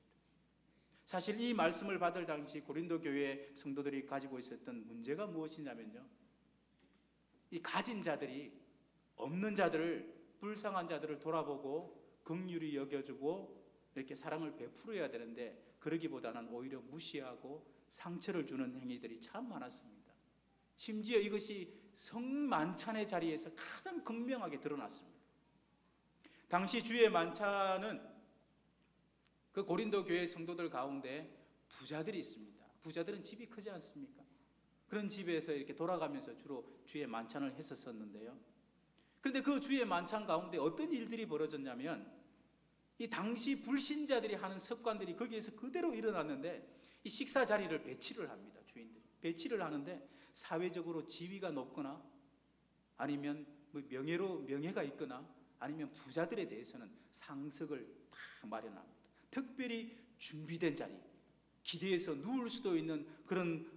[SPEAKER 3] 사실 이 말씀을 받을 당시 고린도 교회 성도들이 가지고 있었던 문제가 무엇이냐면요, 이 가진 자들이 없는 자들을, 불쌍한 자들을 돌아보고 긍휼히 여겨주고 이렇게 사랑을 베풀어야 되는데, 그러기보다는 오히려 무시하고 상처를 주는 행위들이 참 많았습니다. 심지어 이것이 성만찬의 자리에서 가장 극명하게 드러났습니다. 당시 주의 만찬은 그 고린도 교회 성도들 가운데 부자들이 있습니다. 부자들은 집이 크지 않습니까? 그런 집에서 이렇게 돌아가면서 주로 주의 만찬을 했었는데요. 그런데 그 주의 만찬 가운데 어떤 일들이 벌어졌냐면, 이 당시 불신자들이 하는 습관들이 거기에서 그대로 일어났는데, 이 식사 자리를 배치를 합니다. 주인들이 배치를 하는데 사회적으로 지위가 높거나 아니면 명예가 있거나 아니면 부자들에 대해서는 상석을 다 마련합니다. 특별히 준비된 자리, 기대해서 누울 수도 있는 그런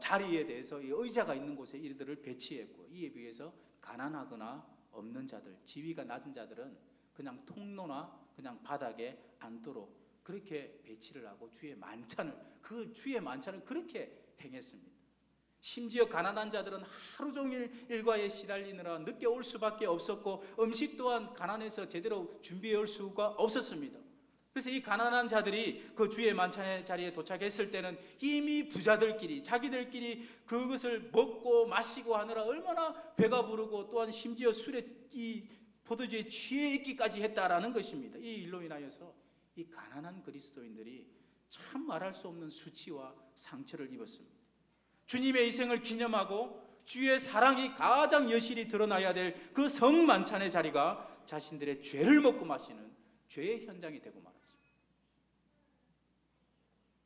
[SPEAKER 3] 자리에 대해서 이 의자가 있는 곳에 이들을 배치했고, 이에 비해서 가난하거나 없는 자들, 지위가 낮은 자들은 그냥 통로나 그냥 바닥에 앉도록 그렇게 배치를 하고 주의 만찬을 그렇게 행했습니다. 심지어 가난한 자들은 하루 종일 일과에 시달리느라 늦게 올 수밖에 없었고, 음식 또한 가난해서 제대로 준비해 올 수가 없었습니다. 그래서 이 가난한 자들이 그 주의 만찬의 자리에 도착했을 때는 이미 부자들끼리 자기들끼리 그것을 먹고 마시고 하느라 얼마나 배가 부르고 또한 심지어 술에 이 포도주에 취해 있기까지 했다라는 것입니다. 이 일로 인하여서 이 가난한 그리스도인들이 참 말할 수 없는 수치와 상처를 입었습니다. 주님의 희생을 기념하고 주의 사랑이 가장 여실히 드러나야 될 그 성만찬의 자리가 자신들의 죄를 먹고 마시는 죄의 현장이 되고 말았습니다.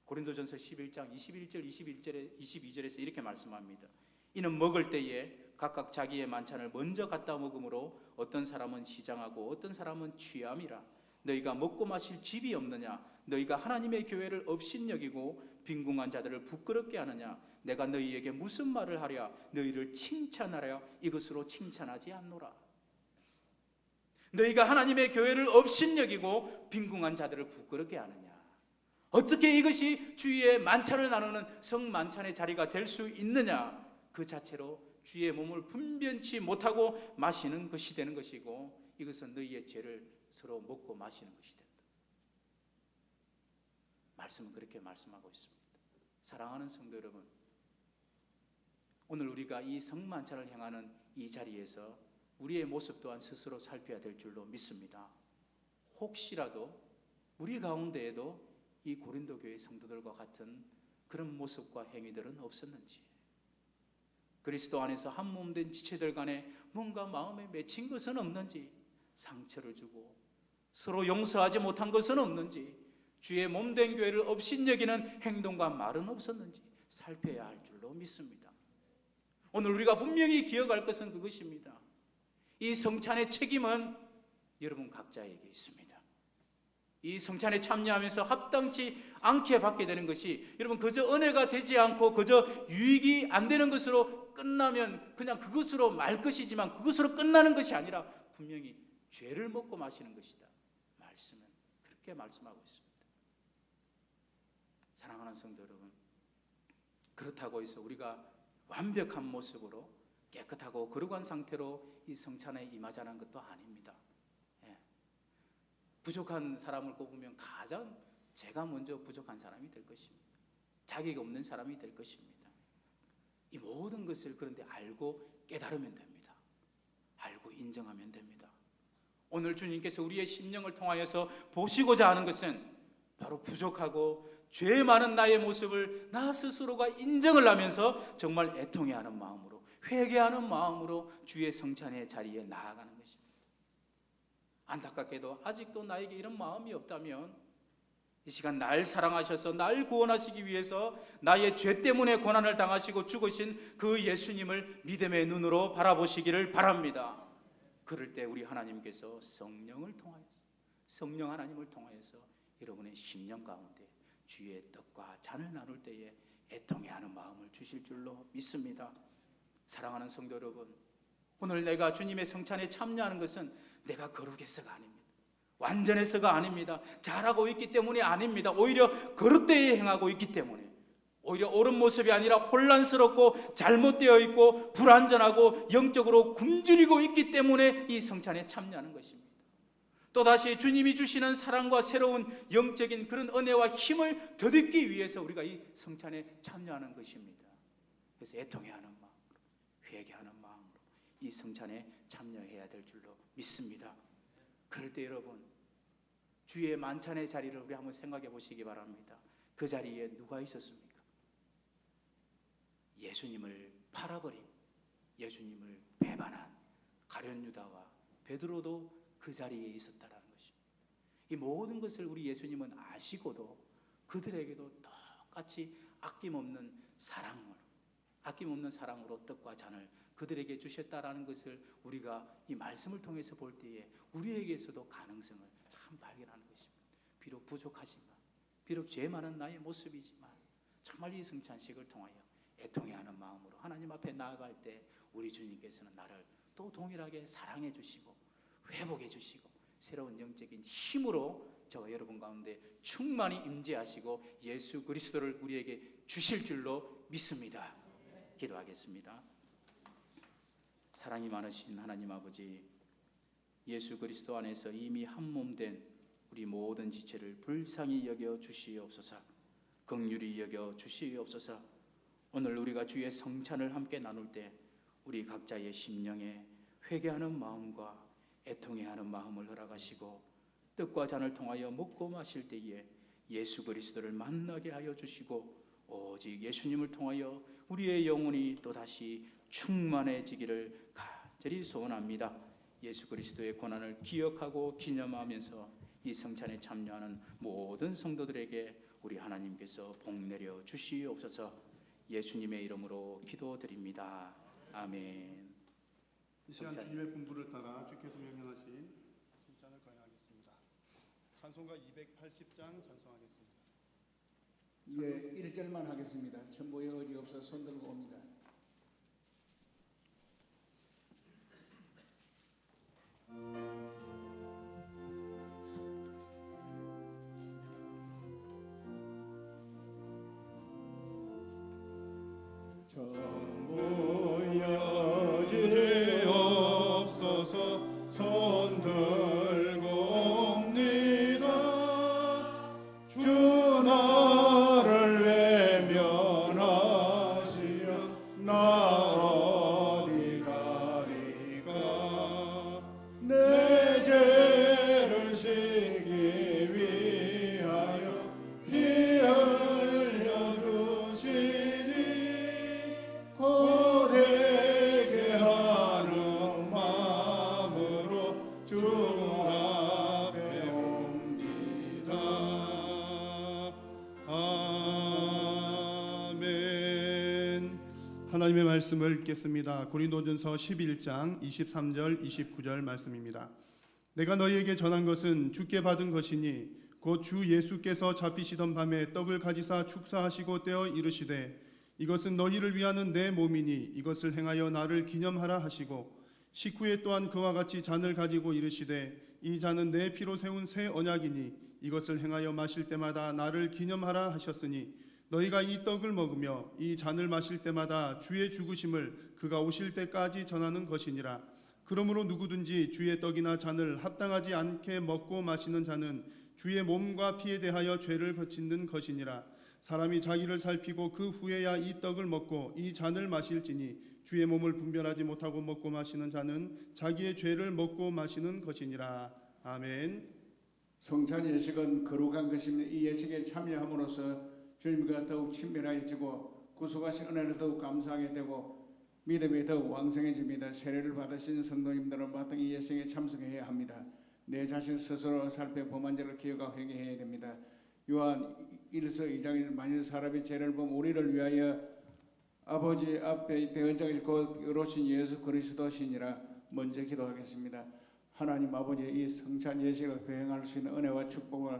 [SPEAKER 3] 고린도전서 11장 21절 22절에서 이렇게 말씀합니다. 이는 먹을 때에 각각 자기의 만찬을 먼저 갖다 먹음으로 어떤 사람은 시장하고 어떤 사람은 취함이라. 너희가 먹고 마실 집이 없느냐? 너희가 하나님의 교회를 업신여기고 빈궁한 자들을 부끄럽게 하느냐? 내가 너희에게 무슨 말을 하랴? 너희를 칭찬하랴? 이것으로 칭찬하지 않노라. 너희가 하나님의 교회를 업신여기고 빈궁한 자들을 부끄럽게 하느냐? 어떻게 이것이 주의 만찬을 나누는 성만찬의 자리가 될 수 있느냐? 그 자체로 주의 몸을 분변치 못하고 마시는 것이 되는 것이고, 이것은 너희의 죄를 서로 먹고 마시는 것이 된다. 말씀은 그렇게 말씀하고 있습니다. 사랑하는 성도 여러분, 오늘 우리가 이 성만찬을 향하는 이 자리에서 우리의 모습 또한 스스로 살펴야 될 줄로 믿습니다. 혹시라도 우리 가운데에도 이 고린도 교회 성도들과 같은 그런 모습과 행위들은 없었는지, 그리스도 안에서 한 몸 된 지체들 간에 뭔가 마음에 맺힌 것은 없는지, 상처를 주고 서로 용서하지 못한 것은 없는지, 주의 몸 된 교회를 업신여기는 행동과 말은 없었는지 살펴야 할 줄로 믿습니다. 오늘 우리가 분명히 기억할 것은 그것입니다. 이 성찬의 책임은 여러분 각자에게 있습니다. 이 성찬에 참여하면서 합당치 않게 받게 되는 것이, 여러분 그저 은혜가 되지 않고 그저 유익이 안 되는 것으로 끝나면 그냥 그것으로 말 것이지만, 그것으로 끝나는 것이 아니라 분명히 죄를 먹고 마시는 것이다. 말씀은 그렇게 말씀하고 있습니다. 사랑하는 성도 여러분, 그렇다고 해서 우리가 완벽한 모습으로 깨끗하고 거룩한 상태로 이 성찬에 임하자는 것도 아닙니다. 부족한 사람을 꼽으면 가장 제가 먼저 부족한 사람이 될 것입니다. 자격이 없는 사람이 될 것입니다. 이 모든 것을 그런데 알고 깨달으면 됩니다. 알고 인정하면 됩니다. 오늘 주님께서 우리의 심령을 통하여서 보시고자 하는 것은 바로 부족하고 죄 많은 나의 모습을 나 스스로가 인정을 하면서 정말 애통해하는 마음으로, 회개하는 마음으로 주의 성찬의 자리에 나아가는 것입니다. 안타깝게도 아직도 나에게 이런 마음이 없다면 이 시간 날 사랑하셔서 날 구원하시기 위해서 나의 죄 때문에 고난을 당하시고 죽으신 그 예수님을 믿음의 눈으로 바라보시기를 바랍니다. 그럴 때 우리 하나님께서 성령을 통하여서, 성령 하나님을 통하여서 여러분의 심령 가운데 주의 떡과 잔을 나눌 때에 애통해하는 마음을 주실 줄로 믿습니다. 사랑하는 성도 여러분, 오늘 내가 주님의 성찬에 참여하는 것은 내가 거룩해서가 아닙니다. 완전해서가 아닙니다. 잘하고 있기 때문이 아닙니다. 오히려 거룩되게 행하고 있기 때문에, 오히려 옳은 모습이 아니라 혼란스럽고 잘못되어 있고 불완전하고 영적으로 굶주리고 있기 때문에 이 성찬에 참여하는 것입니다. 또다시 주님이 주시는 사랑과 새로운 영적인 그런 은혜와 힘을 더듬기 위해서 우리가 이 성찬에 참여하는 것입니다. 그래서 애통해하는 마음으로, 회개하는 마음으로 이 성찬에 참여해야 될 줄로 믿습니다. 그럴 때 여러분, 주의 만찬의 자리를 우리 한번 생각해 보시기 바랍니다. 그 자리에 누가 있었습니까? 예수님을 팔아버린, 예수님을 배반한 가룟 유다와 베드로도 그 자리에 있었다는 것입니다. 이 모든 것을 우리 예수님은 아시고도 그들에게도 똑같이 아낌없는 사랑으로 떡과 잔을 그들에게 주셨다라는 것을 우리가 이 말씀을 통해서 볼 때에 우리에게서도 가능성을 참 발견하는 것입니다. 비록 부족하지만, 비록 죄 많은 나의 모습이지만, 정말 이 성찬식을 통하여 애통해하는 마음으로 하나님 앞에 나아갈 때 우리 주님께서는 나를 또 동일하게 사랑해 주시고 회복해 주시고 새로운 영적인 힘으로 저와 여러분 가운데 충만히 임재하시고 예수 그리스도를 우리에게 주실 줄로 믿습니다. 기도하겠습니다. 사랑이 많으신 하나님 아버지, 예수 그리스도 안에서 이미 한 몸 된 우리 모든 지체를 불쌍히 여겨 주시옵소서. 긍휼히 여겨 주시옵소서. 오늘 우리가 주의 성찬을 함께 나눌 때 우리 각자의 심령에 회개하는 마음과 애통해하는 마음을 허락하시고 떡과 잔을 통하여 먹고 마실 때에 예수 그리스도를 만나게 하여 주시고 오직 예수님을 통하여 우리의 영혼이 또다시 충만해지기를 간절히 소원합니다. 예수 그리스도의 고난을 기억하고 기념하면서 이 성찬에 참여하는 모든 성도들에게 우리 하나님께서 복 내려 주시옵소서. 예수님의 이름으로 기도드립니다. 아멘.
[SPEAKER 4] 이 시간 주님의 분부를 따라 주께서 명령하신 성찬을 거행하겠습니다. 찬송가 280장 찬송하겠습니다.
[SPEAKER 5] 예, 1절만 하겠습니다. 천부의 의지 없어 손 들고 옵니다.
[SPEAKER 4] 여지 없어서 손 들고 옵니다. 주 나를 외면하시면 나 어디 가리까. 내 죄를 씻기 위하여 피 흘려 주시니 고되게 하는 마음으로 주 앞에 옵니다. 아멘. 하나님의 말씀을 읽겠습니다. 고린도전서 11장 23절 29절 말씀입니다. 내가 너희에게 전한 것은 주께 받은 것이니 곧 주 예수께서 잡히시던 밤에 떡을 가지사 축사하시고 떼어 이르시되 이것은 너희를 위하는 내 몸이니 이것을 행하여 나를 기념하라 하시고 식후에 또한 그와 같이 잔을 가지고 이르시되 이 잔은 내 피로 세운 새 언약이니 이것을 행하여 마실 때마다 나를 기념하라 하셨으니 너희가 이 떡을 먹으며 이 잔을 마실 때마다 주의 죽으심을 그가 오실 때까지 전하는 것이니라. 그러므로 누구든지 주의 떡이나 잔을 합당하지 않게 먹고 마시는 자는 주의 몸과 피에 대하여 죄를 거치는 것이니라. 사람이 자기를 살피고 그 후에야 이 떡을 먹고 이 잔을 마실지니 주의 몸을 분별하지 못하고 먹고 마시는 자는 자기의 죄를 먹고 마시는 것이니라. 아멘.
[SPEAKER 5] 성찬 예식은 거룩한 것입니다. 이 예식에 참여함으로써 주님과 더욱 친밀해지고 구속하신 은혜를 더욱 감사하게 되고 믿음이 더욱 왕성해집니다. 세례를 받으신 성도님들은 마땅히 이 예식에 참석해야 합니다. 내 자신 스스로 살펴봄한 죄를 기억하고 회개해야 됩니다. 요한 1서 2장에 만일 사람이 죄를 범 우리를 위하여 아버지 앞에 대언자가 곧 이루신 예수 그리스도시니라. 먼저 기도하겠습니다. 하나님 아버지, 이 성찬 예식을 거행할 수 있는 은혜와 축복을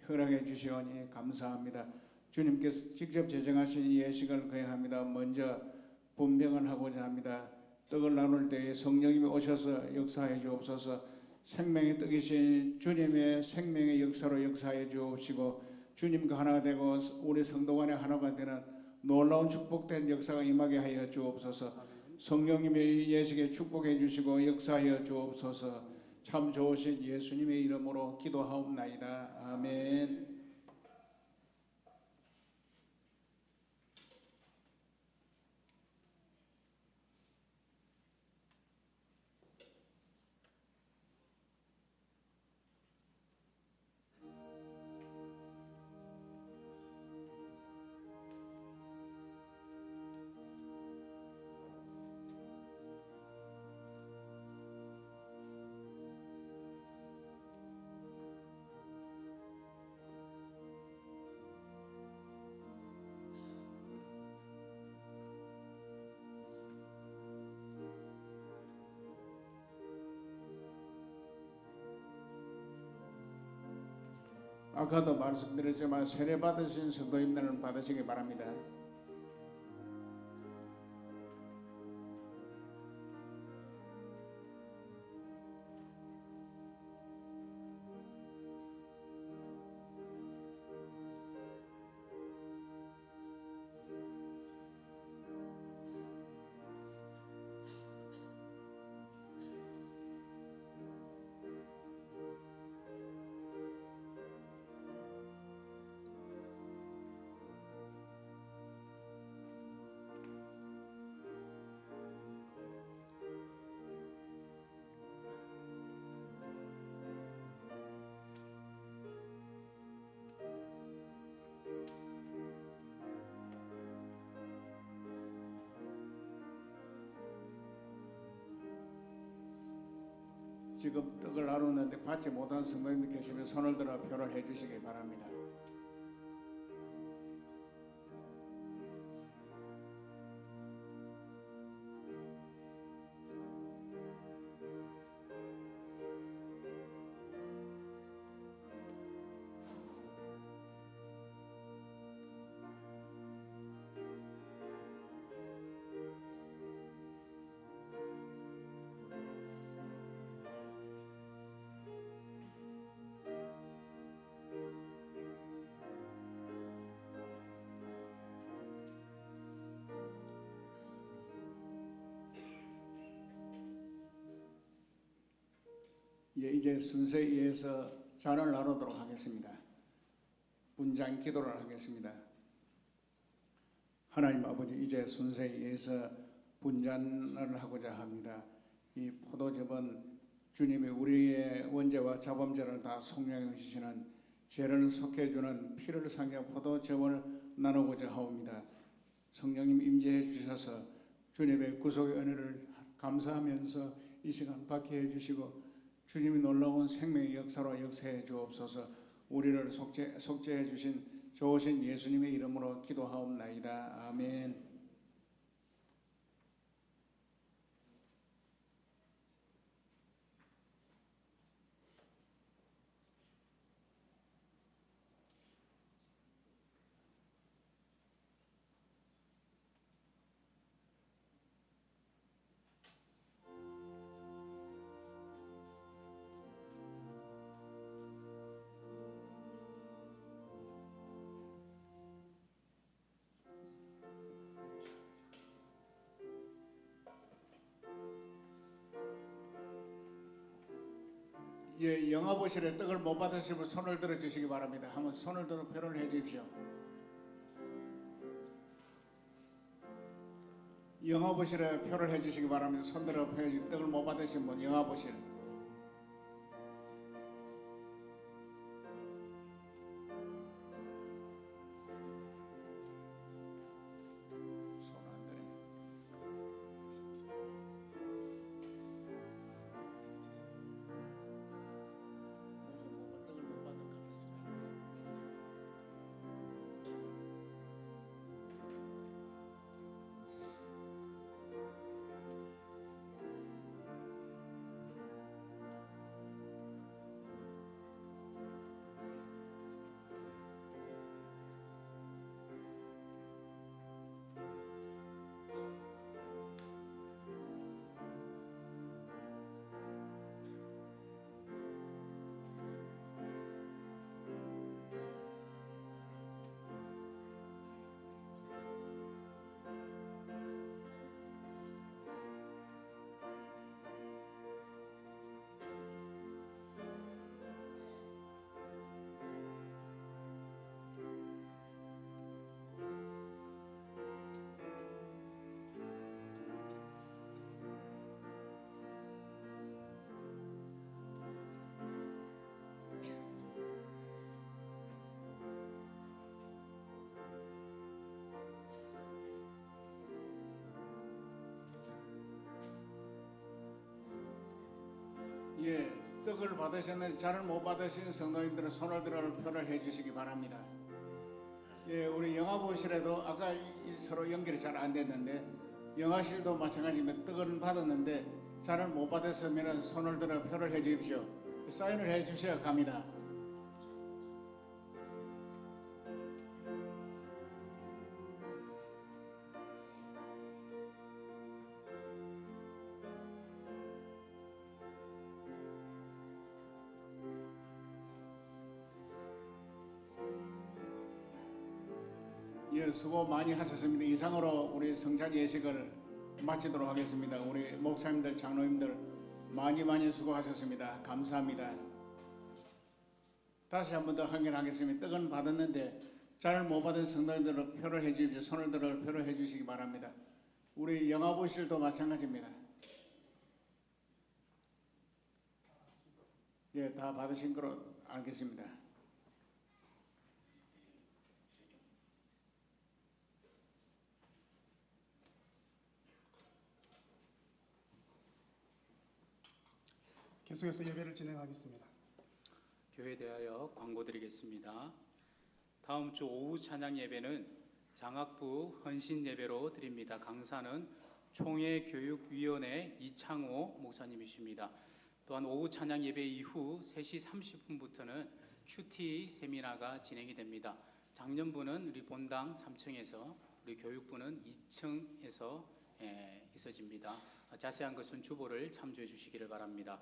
[SPEAKER 5] 허락해 주시오니 감사합니다. 주님께서 직접 제정하신 이 예식을 거행합니다. 먼저 분명을 하고자 합니다. 떡을 나눌 때에 성령님이 오셔서 역사해 주옵소서. 생명의 떡이신 주님의 생명의 역사로 역사해 주옵시고 주님과 하나가 되고 우리 성도 간에 하나가 되는 놀라운 축복된 역사가 임하게 하여 주옵소서. 성령님의 예식에 축복해 주시고 역사하여 주옵소서. 참 좋으신 예수님의 이름으로 기도하옵나이다. 아멘. 아까도 말씀드렸지만 세례 받으신 성도님들은 받으시기 바랍니다. 지금 떡을 나누는데 받지 못한 성도님들 계시면 손을 들어 표를 해주시기 바랍니다. 예, 이제 순서에 의해서 잔을 나누도록 하겠습니다. 분장 기도를 하겠습니다. 하나님 아버지, 이제 순서에 의해서 분잔을 하고자 합니다. 이 포도즙은 주님이 우리의 원죄와 자범죄를 다 속량해 주시는 죄를 속해주는 피를 상여 포도즙을 나누고자 하옵니다. 성령님 임재해 주셔서 주님의 구속의 은혜를 감사하면서 이 시간 받게 해주시고 주님이 놀라운 생명의 역사로 역사해 주옵소서. 우리를 속죄해 주신 좋으신 예수님의 이름으로 기도하옵나이다. 아멘. 예, 영화보실에 떡을 못 받으시면 손을 들어 주시기 바랍니다. 한번 손을 들어 표를 해 주십시오. 영화보실에 표를 해 주시기 바랍니다. 손 들어 떡을 못 받으신 분 영화보실. 예, 떡을 받으셨는데 잔을 못 받으신 성도님들은 손을 들어 표를 해주시기 바랍니다. 예, 우리 영화보실에도 아까 서로 연결이 잘 안 됐는데 영화실도 마찬가지입니다. 떡을 받았는데 잔을 못 받았으면 손을 들어 표를 해 주십시오. 사인을 해 주셔야 갑니다. 예, 수고 많이 하셨습니다. 이상으로 우리 성찬 예식을 마치도록 하겠습니다. 우리 목사님들, 장로님들 많이 수고하셨습니다. 감사합니다. 다시 한 번 더 확인하겠습니다. 떡은 받았는데 잘 못 받은 성도님들은 표를 해 주십시오. 손을 들어 표를 해 주시기 바랍니다. 우리 영화보실도 마찬가지입니다. 예, 다 받으신 거로 알겠습니다.
[SPEAKER 4] 계속해서 예배를 진행하겠습니다.
[SPEAKER 3] 교회에 대하여 광고드리겠습니다. 다음 주 오후 찬양 예배는 장학부 헌신 예배로 드립니다. 강사는 총회교육위원회 이창호 목사님이십니다. 또한 오후 찬양 예배 이후 3시 30분부터는 큐티 세미나가 진행이 됩니다. 작년부는 우리 본당 3층에서, 우리 교육부는 2층에서 있어집니다. 자세한 것은 주보를 참조해 주시기를 바랍니다.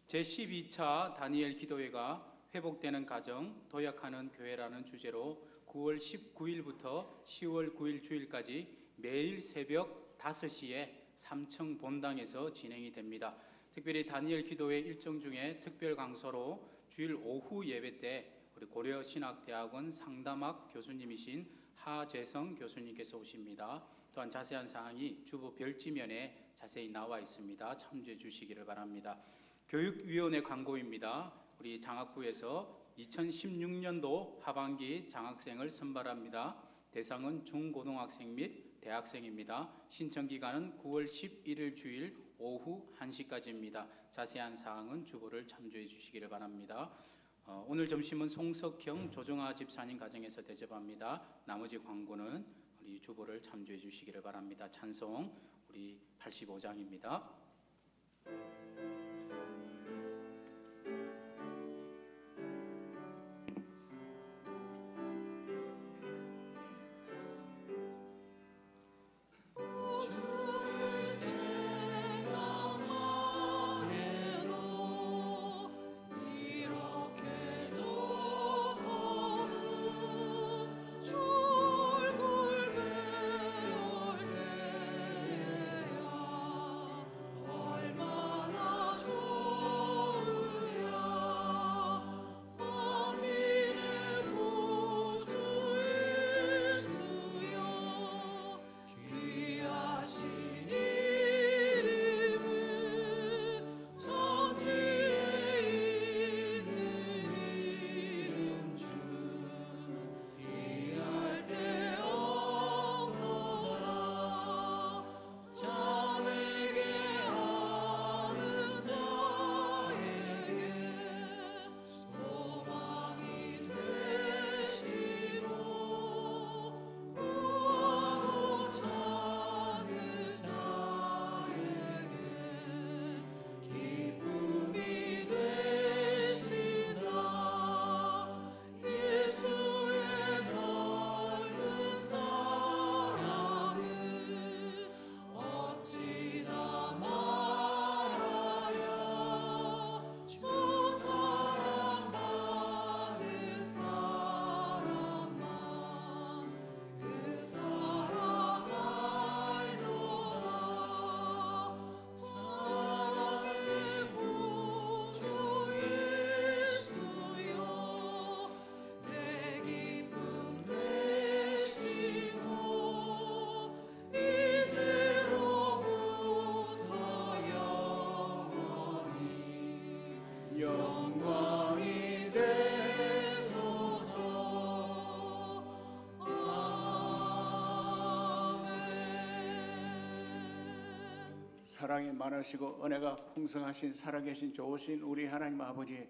[SPEAKER 3] 제12차 다니엘 기도회가 회복되는 가정, 도약하는 교회라는 주제로 9월 19일부터 10월 9일 주일까지 매일 새벽 5시에 3층 본당에서 진행이 됩니다. 특별히 다니엘 기도회 일정 중에 특별 강사로 주일 오후 예배 때 우리 고려신학대학원 상담학 교수님이신 하재성 교수님께서 오십니다. 또한 자세한 사항이 주보 별지면에 자세히 나와 있습니다. 참조해 주시기를 바랍니다. 교육위원회 광고입니다. 우리 장학부에서 2016년도 하반기 장학생을 선발합니다. 대상은 중고등학생 및 대학생입니다. 신청 기간은 9월 11일 주일 오후 1시까지입니다. 자세한 사항은 주보를 참조해 주시기를 바랍니다. 오늘 점심은 송석형 조정아 집사님 가정에서 대접합니다. 나머지 광고는 우리 주보를 참조해 주시기를 바랍니다. 찬송 우리 85장입니다.
[SPEAKER 5] 영광이 되소서. 사랑이 많으시고 은혜가 풍성하신 살아계신 좋으신 우리 하나님 아버지,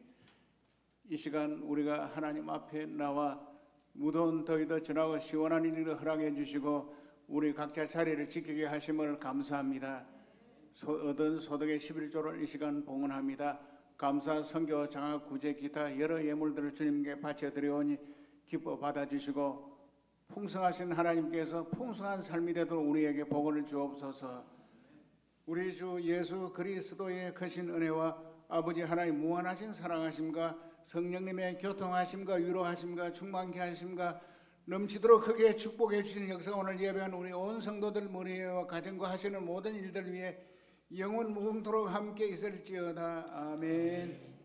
[SPEAKER 5] 이 시간 우리가 하나님 앞에 나와 무더운 더위도 지나고 시원한 일을 허락해 주시고 우리 각자 자리를 지키게 하심을 감사합니다. 얻은 소득의 11조를 이 시간 봉헌합니다. 감사, 선교, 장학, 구제, 기타 여러 예물들을 주님께 바쳐드려오니 기뻐 받아주시고 풍성하신 하나님께서 풍성한 삶이 되도록 우리에게 복을 주옵소서. 우리 주 예수 그리스도의 크신 은혜와 아버지 하나님 무한하신 사랑하심과 성령님의 교통하심과 위로하심과 충만케 하심과 넘치도록 크게 축복해 주시는 역사, 오늘 예배한 우리 온 성도들 머리와 가정과 하시는 모든 일들 위해 영원 무궁토록 함께 있을지어다. 아멘.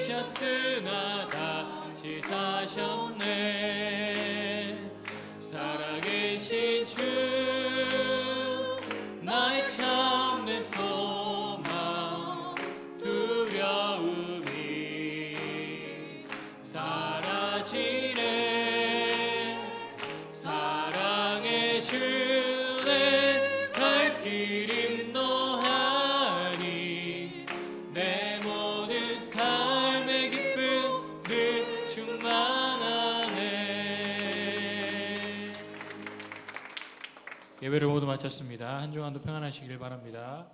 [SPEAKER 1] 작아지셨으나 다시 사셨네. 살아계신 주 나의 참된 소망 두려움이 사라지네. 사랑의 주내 갈 길 인도하니 내 모든 삶의 기쁨 늘 충만하네. 예배를 모두 마쳤습니다. 한 주간도 평안하시길 바랍니다.